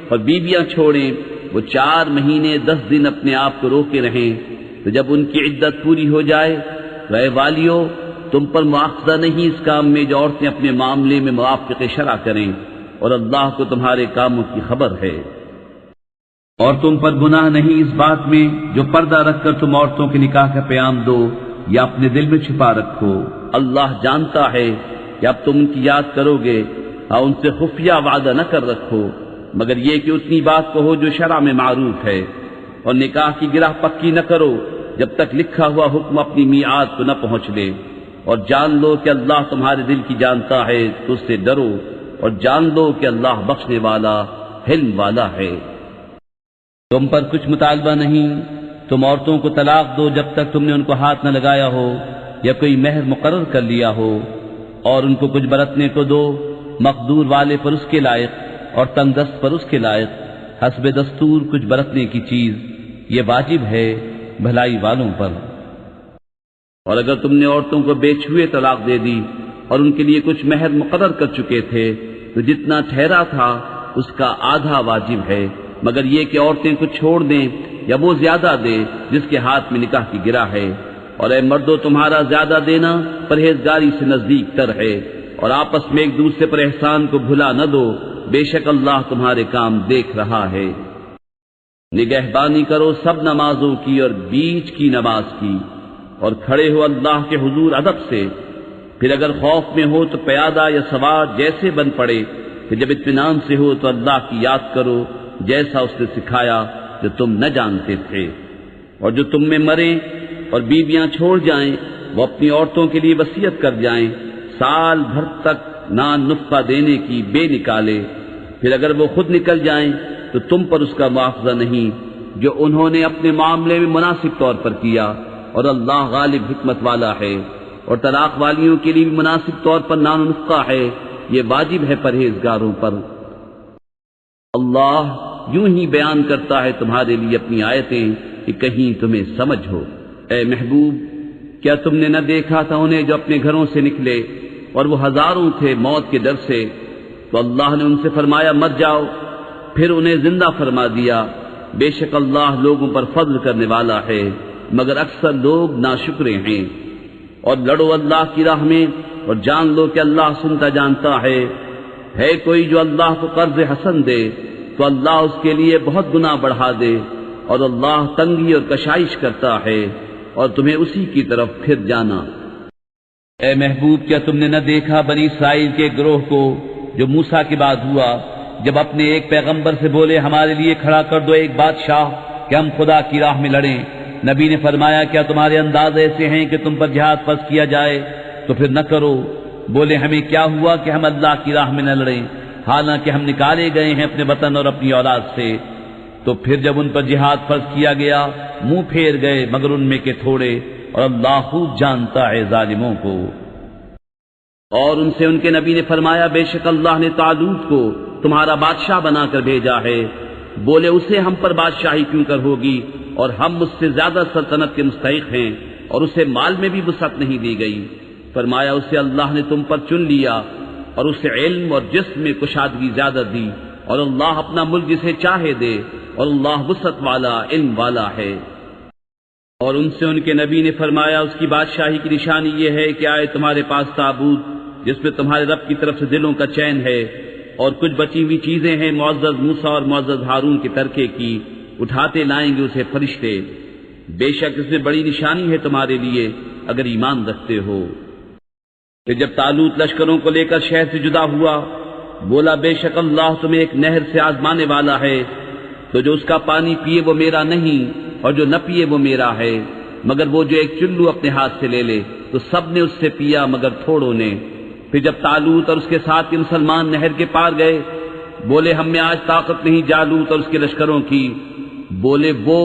اور بیویاں چھوڑیں وہ 4 مہینے 10 دن اپنے آپ کو روکے رہیں، تو جب ان کی عدت پوری ہو جائے تو اے والیو تم پر مواخذہ نہیں اس کام میں جو عورتیں اپنے معاملے میں موافق شرع کریں، اور اللہ کو تمہارے کاموں کی خبر ہے۔ اور تم پر گناہ نہیں اس بات میں جو پردہ رکھ کر تم عورتوں کے نکاح کا پیام دو یا اپنے دل میں چھپا رکھو۔ اللہ جانتا ہے کہ اب تم ان کی یاد کرو گے، اور ان سے خفیہ وعدہ نہ کر رکھو مگر یہ کہ اتنی بات کہو جو شرع میں معروف ہے، اور نکاح کی گرہ پکی نہ کرو جب تک لکھا ہوا حکم اپنی میعاد کو نہ پہنچ لے، اور جان لو کہ اللہ تمہارے دل کی جانتا ہے تو اس سے ڈرو اور جان لو کہ اللہ بخشنے والا حلم والا ہے۔ تم پر کچھ مطالبہ نہیں، تم عورتوں کو طلاق دو جب تک تم نے ان کو ہاتھ نہ لگایا ہو یا کوئی مہر مقرر کر لیا ہو، اور ان کو کچھ برتنے کو دو، مقدور والے پر اس کے لائق اور تنگ دست پر اس کے لائق، حسب دستور کچھ برتنے کی چیز، یہ واجب ہے بھلائی والوں پر۔ اور اگر تم نے عورتوں کو بے چھوئے طلاق دے دی اور ان کے لیے کچھ مہر مقرر کر چکے تھے تو جتنا ٹھہرا تھا اس کا آدھا واجب ہے، مگر یہ کہ عورتیں کچھ چھوڑ دیں یا وہ زیادہ دے جس کے ہاتھ میں نکاح کی گرہ ہے۔ اور اے مردو، تمہارا زیادہ دینا پرہیزگاری سے نزدیک تر ہے، اور آپس میں ایک دوسرے پر احسان کو بھلا نہ دو، بے شک اللہ تمہارے کام دیکھ رہا ہے۔ نگہبانی کرو سب نمازوں کی اور بیچ کی نماز کی، اور کھڑے ہو اللہ کے حضور ادب سے، پھر اگر خوف میں ہو تو پیادہ یا سوار جیسے بن پڑے، پھر جب اطمینان سے ہو تو اللہ کی یاد کرو جیسا اس نے سکھایا جو تم نہ جانتے تھے۔ اور جو تم میں مریں اور بیویاں چھوڑ جائیں وہ اپنی عورتوں کے لیے وصیت کر جائیں سال بھر تک نان نفقہ دینے کی بے نکالے، پھر اگر وہ خود نکل جائیں تو تم پر اس کا مواخذہ نہیں جو انہوں نے اپنے معاملے میں مناسب طور پر کیا، اور اللہ غالب حکمت والا ہے۔ اور طلاق والیوں کے لیے بھی مناسب طور پر نان نفقہ ہے، یہ واجب ہے پرہیزگاروں پر۔ اللہ یوں ہی بیان کرتا ہے تمہارے لیے اپنی آیتیں کہ کہیں تمہیں سمجھ ہو۔ اے محبوب، کیا تم نے نہ دیکھا تھا انہیں جو اپنے گھروں سے نکلے اور وہ ہزاروں تھے موت کے ڈر سے، تو اللہ نے ان سے فرمایا مر جاؤ، پھر انہیں زندہ فرما دیا۔ بے شک اللہ لوگوں پر فضل کرنے والا ہے، مگر اکثر لوگ ناشکرے ہیں۔ اور لڑو اللہ کی راہ میں اور جان لو کہ اللہ سنتا جانتا ہے کوئی جو اللہ کو قرض حسن دے تو اللہ اس کے لیے بہت گنا بڑھا دے، اور اللہ تنگی اور کشائش کرتا ہے اور تمہیں اسی کی طرف پھر جانا۔ اے محبوب، کیا تم نے نہ دیکھا بنی اسرائیل کے گروہ کو جو موسیٰ کے بعد ہوا، جب اپنے ایک پیغمبر سے بولے ہمارے لیے کھڑا کر دو ایک بادشاہ کہ ہم خدا کی راہ میں لڑیں؟ نبی نے فرمایا کیا تمہارے انداز ایسے ہیں کہ تم پر جہاد فرض کیا جائے تو پھر نہ کرو۔ بولے ہمیں کیا ہوا کہ ہم اللہ کی راہ میں نہ لڑیں، حالانکہ ہم نکالے گئے ہیں اپنے وطن اور اپنی اولاد سے۔ تو پھر جب ان پر جہاد فرض کیا گیا منہ پھیر گئے مگر ان میں کے تھوڑے، اور اللہ خوب جانتا ہے ظالموں کو۔ اور ان سے ان کے نبی نے فرمایا بے شک اللہ نے طالوت کو تمہارا بادشاہ بنا کر بھیجا ہے۔ بولے اسے ہم پر بادشاہی کیوں کر ہوگی، اور ہم مجھ سے زیادہ سلطنت کے مستحق ہیں، اور اسے مال میں بھی وسعت نہیں دی گئی۔ فرمایا اسے اللہ نے تم پر چن لیا اور اسے علم اور جسم میں کشادگی زیادہ دی، اور اللہ اپنا ملک جسے چاہے دے، اور اللہ وسعت والا علم والا ہے۔ اور ان سے ان کے نبی نے فرمایا اس کی بادشاہی کی نشانی یہ ہے کہ آئے تمہارے پاس تابوت جس میں تمہارے رب کی طرف سے دلوں کا چین ہے، اور کچھ بچی ہوئی چیزیں ہیں معزز موسیٰ اور معزز ہارون کے ترکے کی، اٹھاتے لائیں گے اسے فرشتے۔ بے شک اس میں بڑی نشانی ہے تمہارے لیے اگر ایمان رکھتے ہو۔ کہ جب طالوت لشکروں کو لے کر شہر سے جدا ہوا بولا بے شک اللہ تمہیں ایک نہر سے آزمانے والا ہے، تو جو اس کا پانی پیے وہ میرا نہیں اور جو نہ پیے وہ میرا ہے، مگر وہ جو ایک چلو اپنے ہاتھ سے لے لے۔ تو سب نے اس سے پیا مگر تھوڑوں نے۔ پھر جب طالوت اور اس کے ساتھ کے مسلمان نہر کے پار گئے بولے ہم میں آج طاقت نہیں جالوت اور اس کے لشکروں کی۔ بولے وہ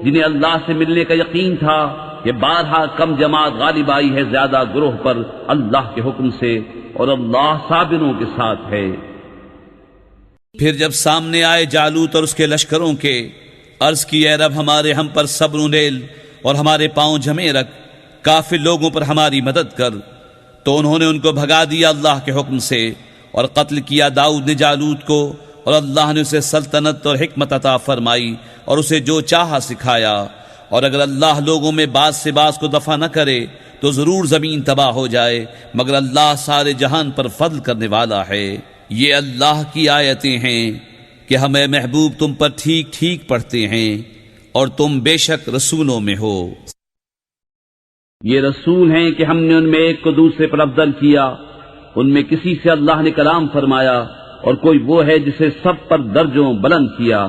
جنہیں اللہ سے ملنے کا یقین تھا کہ بارہا کم جماعت غالب آئی ہے زیادہ گروہ پر اللہ کے حکم سے، اور اللہ صابروں کے ساتھ ہے۔ پھر جب سامنے آئے جالوت اور اس کے لشکروں کے، عرض کی اے رب ہمارے ہم پر صبر و ریل اور ہمارے پاؤں جمے رکھ، کافر لوگوں پر ہماری مدد کر۔ تو انہوں نے ان کو بھگا دیا اللہ کے حکم سے، اور قتل کیا داؤد نے جالوت کو، اور اللہ نے اسے سلطنت اور حکمت عطا فرمائی اور اسے جو چاہا سکھایا۔ اور اگر اللہ لوگوں میں بعض سے بعض کو دفع نہ کرے تو ضرور زمین تباہ ہو جائے، مگر اللہ سارے جہان پر فضل کرنے والا ہے۔ یہ اللہ کی آیتیں ہیں کہ ہمیں محبوب تم پر ٹھیک ٹھیک پڑھتے ہیں، اور تم بے شک رسولوں میں ہو۔ یہ رسول ہیں کہ ہم نے ان میں ایک کو دوسرے پر افضل کیا، ان میں کسی سے اللہ نے کلام فرمایا، اور کوئی وہ ہے جسے سب پر درجوں بلند کیا۔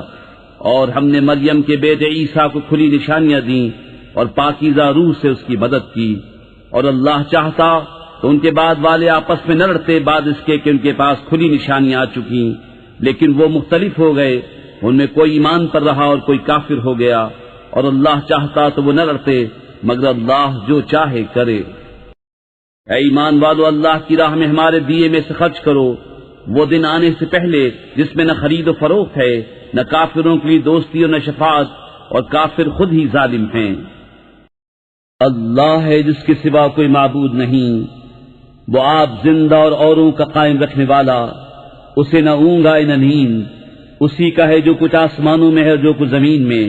اور ہم نے مریم کے بیٹے عیسیٰ کو کھلی نشانیاں دیں اور پاکیزہ روح سے اس کی مدد کی، اور اللہ چاہتا تو ان کے بعد والے آپس میں نہ لڑتے بعد اس کے کہ ان کے پاس کھلی نشانیاں آ چکی، لیکن وہ مختلف ہو گئے، ان میں کوئی ایمان پر رہا اور کوئی کافر ہو گیا، اور اللہ چاہتا تو وہ نہ لڑتے مگر اللہ جو چاہے کرے۔ اے ایمان والو، اللہ کی راہ میں ہمارے دیے میں سے خرچ کرو، وہ دن آنے سے پہلے جس میں نہ خرید و فروخت ہے، نہ کافروں کے لیے دوستی اور نہ شفاعت، اور کافر خود ہی ظالم ہیں۔ اللہ ہے جس کے سوا کوئی معبود نہیں، وہ آپ زندہ اور اوروں کا قائم رکھنے والا، اسے نہ اونگ آئے نہ نیند، اسی کا ہے جو کچھ آسمانوں میں ہے اور جو کچھ زمین میں۔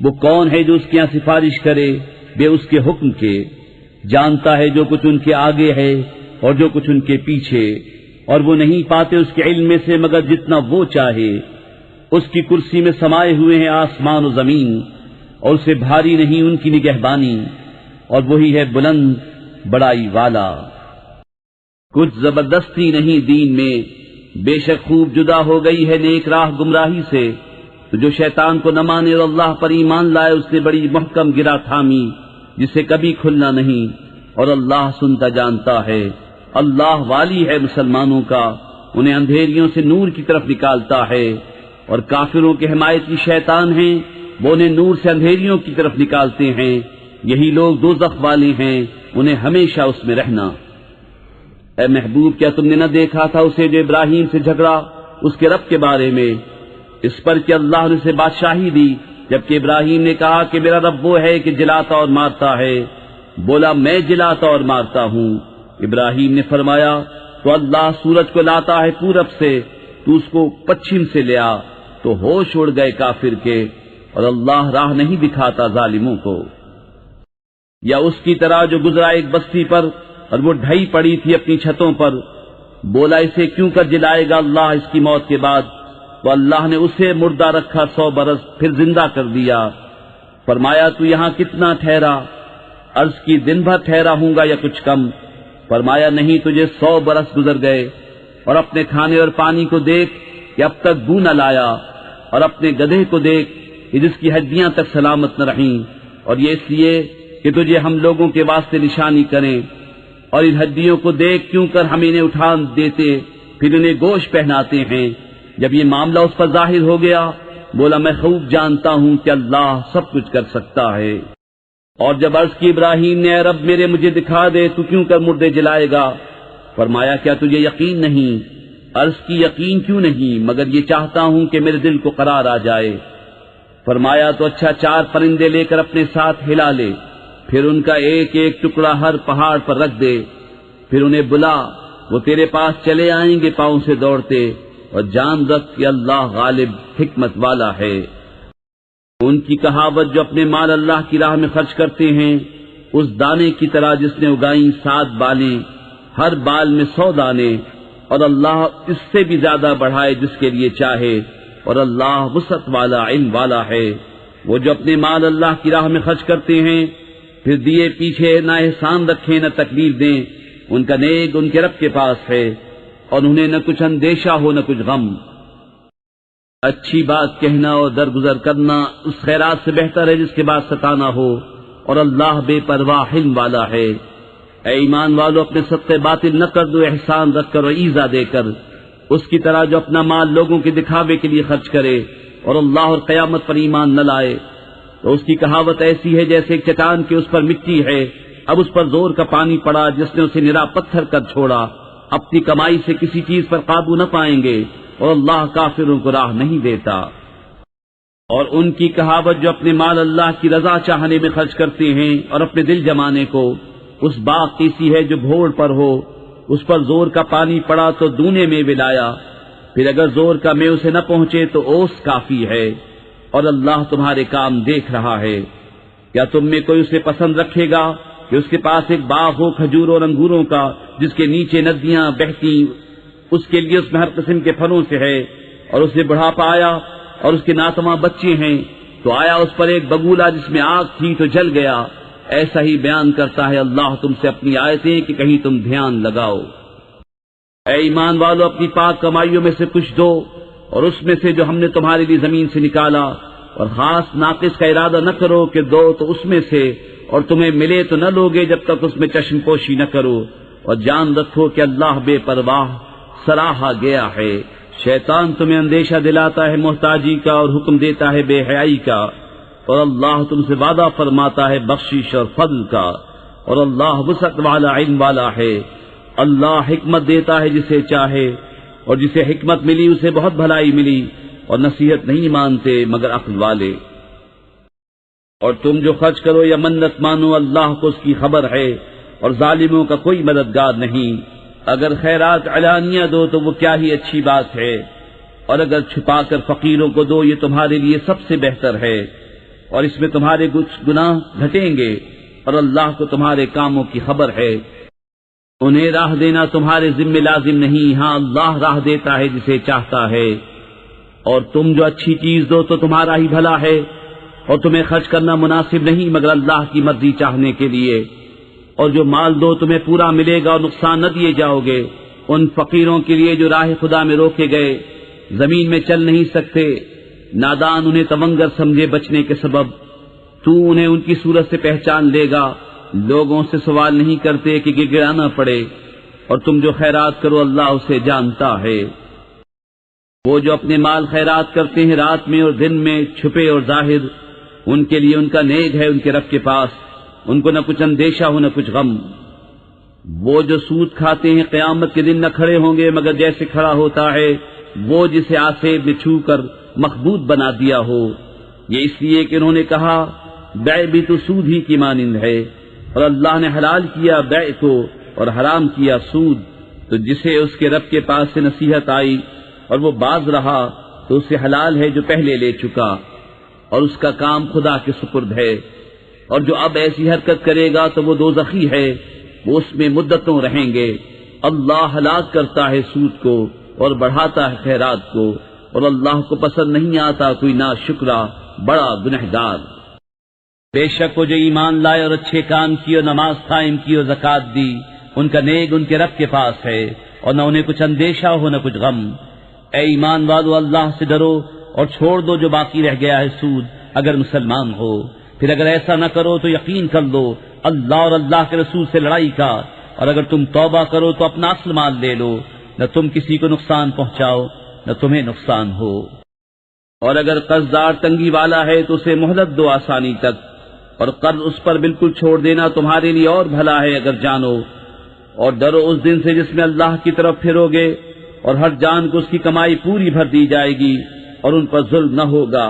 وہ کون ہے جو اس کے یہاں سفارش کرے بے اس کے حکم کے؟ جانتا ہے جو کچھ ان کے آگے ہے اور جو کچھ ان کے پیچھے، اور وہ نہیں پاتے اس کے علم میں سے مگر جتنا وہ چاہے۔ اس کی کرسی میں سمائے ہوئے ہیں آسمان و زمین، اور اسے بھاری نہیں ان کی نگہبانی، اور وہی ہے بلند بڑائی والا۔ کچھ زبردستی نہیں دین میں، بے شک خوب جدا ہو گئی ہے نیک راہ گمراہی سے۔ تو جو شیطان کو نہ مانے اور اللہ پر ایمان لائے، اس نے بڑی محکم گرا تھامی جسے کبھی کھلنا نہیں، اور اللہ سنتا جانتا ہے۔ اللہ والی ہے مسلمانوں کا، انہیں اندھیریوں سے نور کی طرف نکالتا ہے، اور کافروں کے حمایتی شیطان ہیں، وہ انہیں نور سے اندھیریوں کی طرف نکالتے ہیں۔ یہی لوگ دوزخ والے ہیں، انہیں ہمیشہ اس میں رہنا۔ اے محبوب، کیا تم نے نہ دیکھا تھا اسے جو ابراہیم سے جھگڑا اس کے رب کے بارے میں، اس پر کہ اللہ نے اسے بادشاہی دی، جبکہ ابراہیم نے کہا کہ میرا رب وہ ہے کہ جلاتا اور مارتا ہے۔ بولا میں جلاتا اور مارتا ہوں۔ ابراہیم نے فرمایا تو اللہ سورج کو لاتا ہے پورب سے، تو اس کو پچھم سے لیا، تو ہوش اڑ گئے کافر کے، اور اللہ راہ نہیں دکھاتا ظالموں کو۔ یا اس کی طرح جو گزرا ایک بستی پر اور وہ ڈھائی پڑی تھی اپنی چھتوں پر، بولا اسے کیوں کر جلائے گا اللہ اس کی موت کے بعد؟ تو اللہ نے اسے مردہ رکھا 100 برس، پھر زندہ کر دیا۔ فرمایا تو یہاں کتنا ٹھہرا؟ عرض کی دن بھر ٹھہرا ہوں گا یا کچھ کم۔ فرمایا نہیں، تجھے 100 برس گزر گئے۔ اور اپنے کھانے اور پانی کو دیکھ کہ اب تک بو نہ لایا، اور اپنے گدھے کو دیکھ کہ جس کی ہڈیاں تک سلامت نہ رہیں، اور یہ اس لیے کہ تجھے ہم لوگوں کے واسطے نشانی کریں۔ اور ان ہڈیوں کو دیکھ کیوں کر ہم انہیں اٹھا دیتے، پھر انہیں گوشت پہناتے ہیں۔ جب یہ معاملہ اس پر ظاہر ہو گیا، بولا میں خوب جانتا ہوں کہ اللہ سب کچھ کر سکتا ہے۔ اور جب عرض کی ابراہیم نے اے رب میرے مجھے دکھا دے، تو کیوں کر مردے جلائے گا؟ فرمایا کیا تجھے یقین نہیں؟ عرض کی یقین کیوں نہیں، مگر یہ چاہتا ہوں کہ میرے دل کو قرار آ جائے۔ فرمایا تو اچھا 4 پرندے لے کر اپنے ساتھ ہلا لے، پھر ان کا ایک ایک ٹکڑا ہر پہاڑ پر رکھ دے، پھر انہیں بلا، وہ تیرے پاس چلے آئیں گے پاؤں سے دوڑتے، اور جان رکھ کہ اللہ غالب حکمت والا ہے۔ ان کی کہاوت جو اپنے مال اللہ کی راہ میں خرچ کرتے ہیں، اس دانے کی طرح جس نے اگائیں 7 بالیں، ہر بال میں 100 دانے، اور اللہ اس سے بھی زیادہ بڑھائے جس کے لیے چاہے، اور اللہ وسعت والا علم والا ہے۔ وہ جو اپنے مال اللہ کی راہ میں خرچ کرتے ہیں، پھر دیے پیچھے نہ احسان رکھیں نہ تکلیف دیں، ان کا نیک ان کے رب کے پاس ہے، اور انہیں نہ کچھ اندیشہ ہو نہ کچھ غم۔ اچھی بات کہنا اور درگزر کرنا اس خیرات سے بہتر ہے جس کے بعد ستانا ہو، اور اللہ بے پرواہ علم والا ہے۔ اے ایمان والو، اپنے صدقے باطل نہ کر دو، احسان رکھ کر اور ایزا دے کر، اس کی طرح جو اپنا مال لوگوں کے دکھاوے کے لیے خرچ کرے اور اللہ اور قیامت پر ایمان نہ لائے، تو اس کی کہاوت ایسی ہے جیسے ایک چٹان کے اس پر مٹی ہے، اب اس پر زور کا پانی پڑا جس نے اسے نرا پتھر کر چھوڑا۔ اپنی کمائی سے کسی چیز پر قابو نہ پائیں گے، اور اللہ کافروں کو راہ نہیں دیتا۔ اور ان کی کہاوت جو اپنے مال اللہ کی رضا چاہنے میں خرچ کرتے ہیں اور اپنے دل جمانے کو، اس باغ کی سی ہے جو بھوڑ پر ہو، اس پر زور کا پانی پڑا تو دونے میں ولایا، پھر اگر زور کا میں اسے نہ پہنچے تو اوس کافی ہے، اور اللہ تمہارے کام دیکھ رہا ہے۔ کیا تم میں کوئی اسے پسند رکھے گا کہ اس کے پاس ایک باغ ہو کھجوروں اور انگوروں کا، جس کے نیچے ندیاں بہتی، اس کے لیے اس میں ہر قسم کے پھلوں سے ہے، اور اسے بڑھاپا آیا اور اس کے ناتواں بچے ہیں، تو آیا اس پر ایک بگولا جس میں آگ تھی تو جل گیا۔ ایسا ہی بیان کرتا ہے اللہ تم سے اپنی آیتیں کہ کہیں تم دھیان لگاؤ۔ اے ایمان والو، اپنی پاک کمائیوں میں سے کچھ دو، اور اس میں سے جو ہم نے تمہارے لیے زمین سے نکالا، اور خاص ناقص کا ارادہ نہ کرو کہ دو تو اس میں سے، اور تمہیں ملے تو نہ لوگے جب تک اس میں چشم پوشی نہ کرو، اور جان رکھو کہ اللہ بے پرواہ سراہا گیا ہے۔ شیطان تمہیں اندیشہ دلاتا ہے محتاجی کا اور حکم دیتا ہے بے حیائی کا، اور اللہ تم سے وعدہ فرماتا ہے بخشش اور فضل کا، اور اللہ وسعت والا علم والا ہے۔ اللہ حکمت دیتا ہے جسے چاہے، اور جسے حکمت ملی اسے بہت بھلائی ملی، اور نصیحت نہیں مانتے مگر عقل والے۔ اور تم جو خرچ کرو یا منت مانو اللہ کو اس کی خبر ہے، اور ظالموں کا کوئی مددگار نہیں۔ اگر خیرات علانیہ دو تو وہ کیا ہی اچھی بات ہے، اور اگر چھپا کر فقیروں کو دو یہ تمہارے لیے سب سے بہتر ہے، اور اس میں تمہارے کچھ گناہ گھٹیں گے، اور اللہ کو تمہارے کاموں کی خبر ہے۔ انہیں راہ دینا تمہارے ذمہ لازم نہیں، ہاں اللہ راہ دیتا ہے جسے چاہتا ہے۔ اور تم جو اچھی چیز دو تو تمہارا ہی بھلا ہے، اور تمہیں خرچ کرنا مناسب نہیں مگر اللہ کی مرضی چاہنے کے لیے۔ اور جو مال دو تمہیں پورا ملے گا اور نقصان نہ دیے جاؤ گے۔ ان فقیروں کے لیے جو راہ خدا میں روکے گئے، زمین میں چل نہیں سکتے، نادان انہیں تونگر سمجھے بچنے کے سبب، تو انہیں ان کی صورت سے پہچان لے گا۔ لوگوں سے سوال نہیں کرتے کہ گڑگڑانا پڑے، اور تم جو خیرات کرو اللہ اسے جانتا ہے۔ وہ جو اپنے مال خیرات کرتے ہیں رات میں اور دن میں، چھپے اور ظاہر، ان کے لیے ان کا نیک ہے ان کے رب کے پاس، ان کو نہ کچھ اندیشہ ہو نہ کچھ غم۔ وہ جو سود کھاتے ہیں قیامت کے دن نہ کھڑے ہوں گے مگر جیسے کھڑا ہوتا ہے وہ جسے آسیب نے چھو کر مخبوط بنا دیا ہو۔ یہ اس لیے کہ انہوں نے کہا بیع بھی تو سود ہی کی مانند ہے، اور اللہ نے حلال کیا بیع کو اور حرام کیا سود۔ تو جسے اس کے رب کے پاس سے نصیحت آئی اور وہ باز رہا تو اسے حلال ہے جو پہلے لے چکا، اور اس کا کام خدا کے سپرد ہے۔ اور جو اب ایسی حرکت کرے گا تو وہ دوزخی ہے، وہ اس میں مدتوں رہیں گے۔ اللہ ہلاک کرتا ہے سود کو اور بڑھاتا ہے خیرات کو، اور اللہ کو پسند نہیں آتا کوئی ناشکرا بڑا گنہگار۔ بے شک وہ جو ایمان لائے اور اچھے کام کیے اور نماز قائم کی اور زکوٰۃ دی، ان کا نیک ان کے رب کے پاس ہے، اور نہ انہیں کچھ اندیشہ ہو نہ کچھ غم۔ اے ایمان والو اللہ سے ڈرو اور چھوڑ دو جو باقی رہ گیا ہے سود، اگر مسلمان ہو۔ پھر اگر ایسا نہ کرو تو یقین کر لو اللہ اور اللہ کے رسول سے لڑائی کا، اور اگر تم توبہ کرو تو اپنا اصل مال لے لو، نہ تم کسی کو نقصان پہنچاؤ نہ تمہیں نقصان ہو۔ اور اگر قرض دار تنگی والا ہے تو اسے مہلت دو آسانی تک، اور قرض اس پر بالکل چھوڑ دینا تمہارے لیے اور بھلا ہے اگر جانو۔ اور ڈرو اس دن سے جس میں اللہ کی طرف پھرو گے، اور ہر جان کو اس کی کمائی پوری بھر دی جائے گی، اور ان پر ظلم نہ ہوگا۔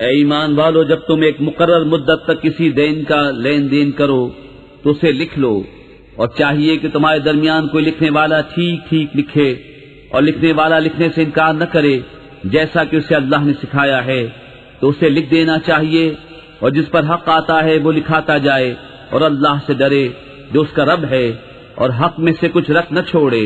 اے ایمان والو جب تم ایک مقرر مدت تک کسی دین کا لین دین کرو تو اسے لکھ لو، اور چاہیے کہ تمہارے درمیان کوئی لکھنے والا ٹھیک ٹھیک لکھے، اور لکھنے والا لکھنے سے انکار نہ کرے جیسا کہ اسے اللہ نے سکھایا ہے، تو اسے لکھ دینا چاہیے، اور جس پر حق آتا ہے وہ لکھاتا جائے، اور اللہ سے ڈرے جو اس کا رب ہے، اور حق میں سے کچھ رکھ نہ چھوڑے۔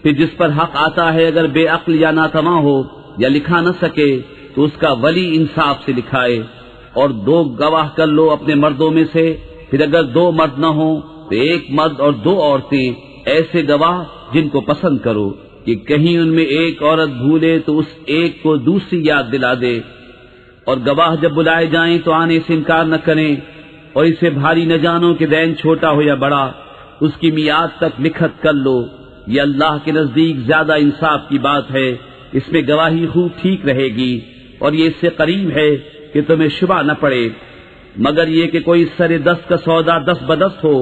پھر جس پر حق آتا ہے اگر بے عقل یا ناتواں ہو یا لکھا نہ سکے تو اس کا ولی انصاف سے لکھائے، اور 2 گواہ کر لو اپنے مردوں میں سے۔ پھر اگر 2 مرد نہ ہوں تو 1 مرد اور 2 عورتیں، ایسے گواہ جن کو پسند کرو، کہ کہیں ان میں ایک عورت بھولے تو اس ایک کو دوسری یاد دلا دے۔ اور گواہ جب بلائے جائیں تو آنے سے انکار نہ کریں، اور اسے بھاری نہ جانو کہ دین چھوٹا ہو یا بڑا، اس کی میعاد تک لکھت کر لو۔ یہ اللہ کے نزدیک زیادہ انصاف کی بات ہے، اس میں گواہی خوب ٹھیک رہے گی، اور یہ اس سے قریب ہے کہ تمہیں شبہ نہ پڑے، مگر یہ کہ کوئی سر دست کا سودا 10 بدست ہو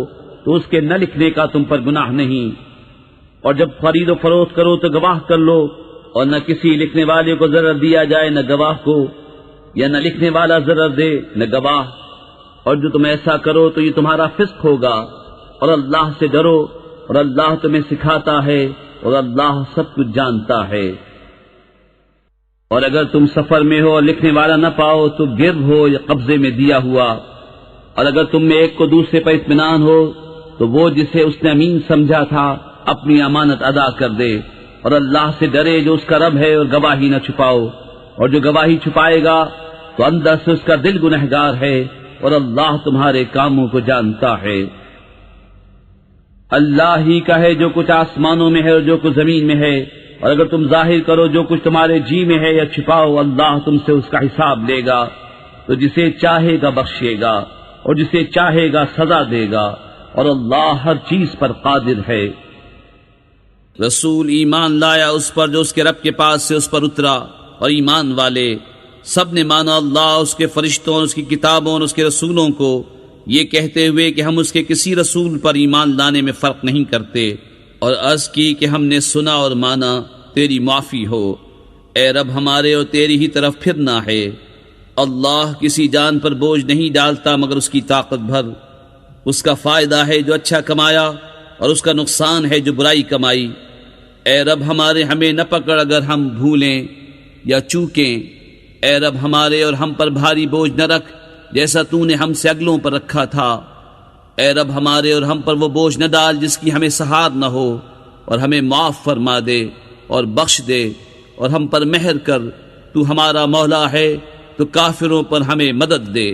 تو اس کے نہ لکھنے کا تم پر گناہ نہیں۔ اور جب خرید و فروخت کرو تو گواہ کر لو، اور نہ کسی لکھنے والے کو ضرر دیا جائے نہ گواہ کو، یا نہ لکھنے والا ضرر دے نہ گواہ۔ اور جو تم ایسا کرو تو یہ تمہارا فسق ہوگا۔ اور اللہ سے ڈرو، اور اللہ تمہیں سکھاتا ہے، اور اللہ سب کچھ جانتا ہے۔ اور اگر تم سفر میں ہو اور لکھنے والا نہ پاؤ تو گرد ہو یا قبضے میں دیا ہوا، اور اگر تم میں ایک کو دوسرے پر اطمینان ہو تو وہ جسے اس نے امین سمجھا تھا اپنی امانت ادا کر دے، اور اللہ سے ڈرے جو اس کا رب ہے، اور گواہی نہ چھپاؤ، اور جو گواہی چھپائے گا تو اندر سے اس کا دل گنہگار ہے، اور اللہ تمہارے کاموں کو جانتا ہے۔ اللہ ہی کا ہے جو کچھ آسمانوں میں ہے اور جو کچھ زمین میں ہے، اور اگر تم ظاہر کرو جو کچھ تمہارے جی میں ہے یا چھپاؤ اللہ تم سے اس کا حساب لے گا۔ تو جسے چاہے گا بخشے گا، اور جسے چاہے گا سزا دے گا، اور اللہ ہر چیز پر قادر ہے۔ رسول ایمان لایا اس پر جو اس کے رب کے پاس سے اس پر اترا، اور ایمان والے سب نے مانا اللہ، اس کے فرشتوں اور اس کی کتابوں اور اس کے رسولوں کو، یہ کہتے ہوئے کہ ہم اس کے کسی رسول پر ایمان لانے میں فرق نہیں کرتے، اور عرض کی کہ ہم نے سنا اور مانا، تیری معافی ہو اے رب ہمارے، اور تیری ہی طرف پھرنا ہے۔ اللہ کسی جان پر بوجھ نہیں ڈالتا مگر اس کی طاقت بھر، اس کا فائدہ ہے جو اچھا کمایا اور اس کا نقصان ہے جو برائی کمائی۔ اے رب ہمارے ہمیں نہ پکڑ اگر ہم بھولیں یا چوکیں، اے رب ہمارے اور ہم پر بھاری بوجھ نہ رکھ جیسا تو نے ہم سے اگلوں پر رکھا تھا۔ اے رب ہمارے اور ہم پر وہ بوجھ نہ ڈال جس کی ہمیں سہار نہ ہو، اور ہمیں معاف فرما دے اور بخش دے اور ہم پر مہر کر، تو ہمارا مولا ہے تو کافروں پر ہمیں مدد دے۔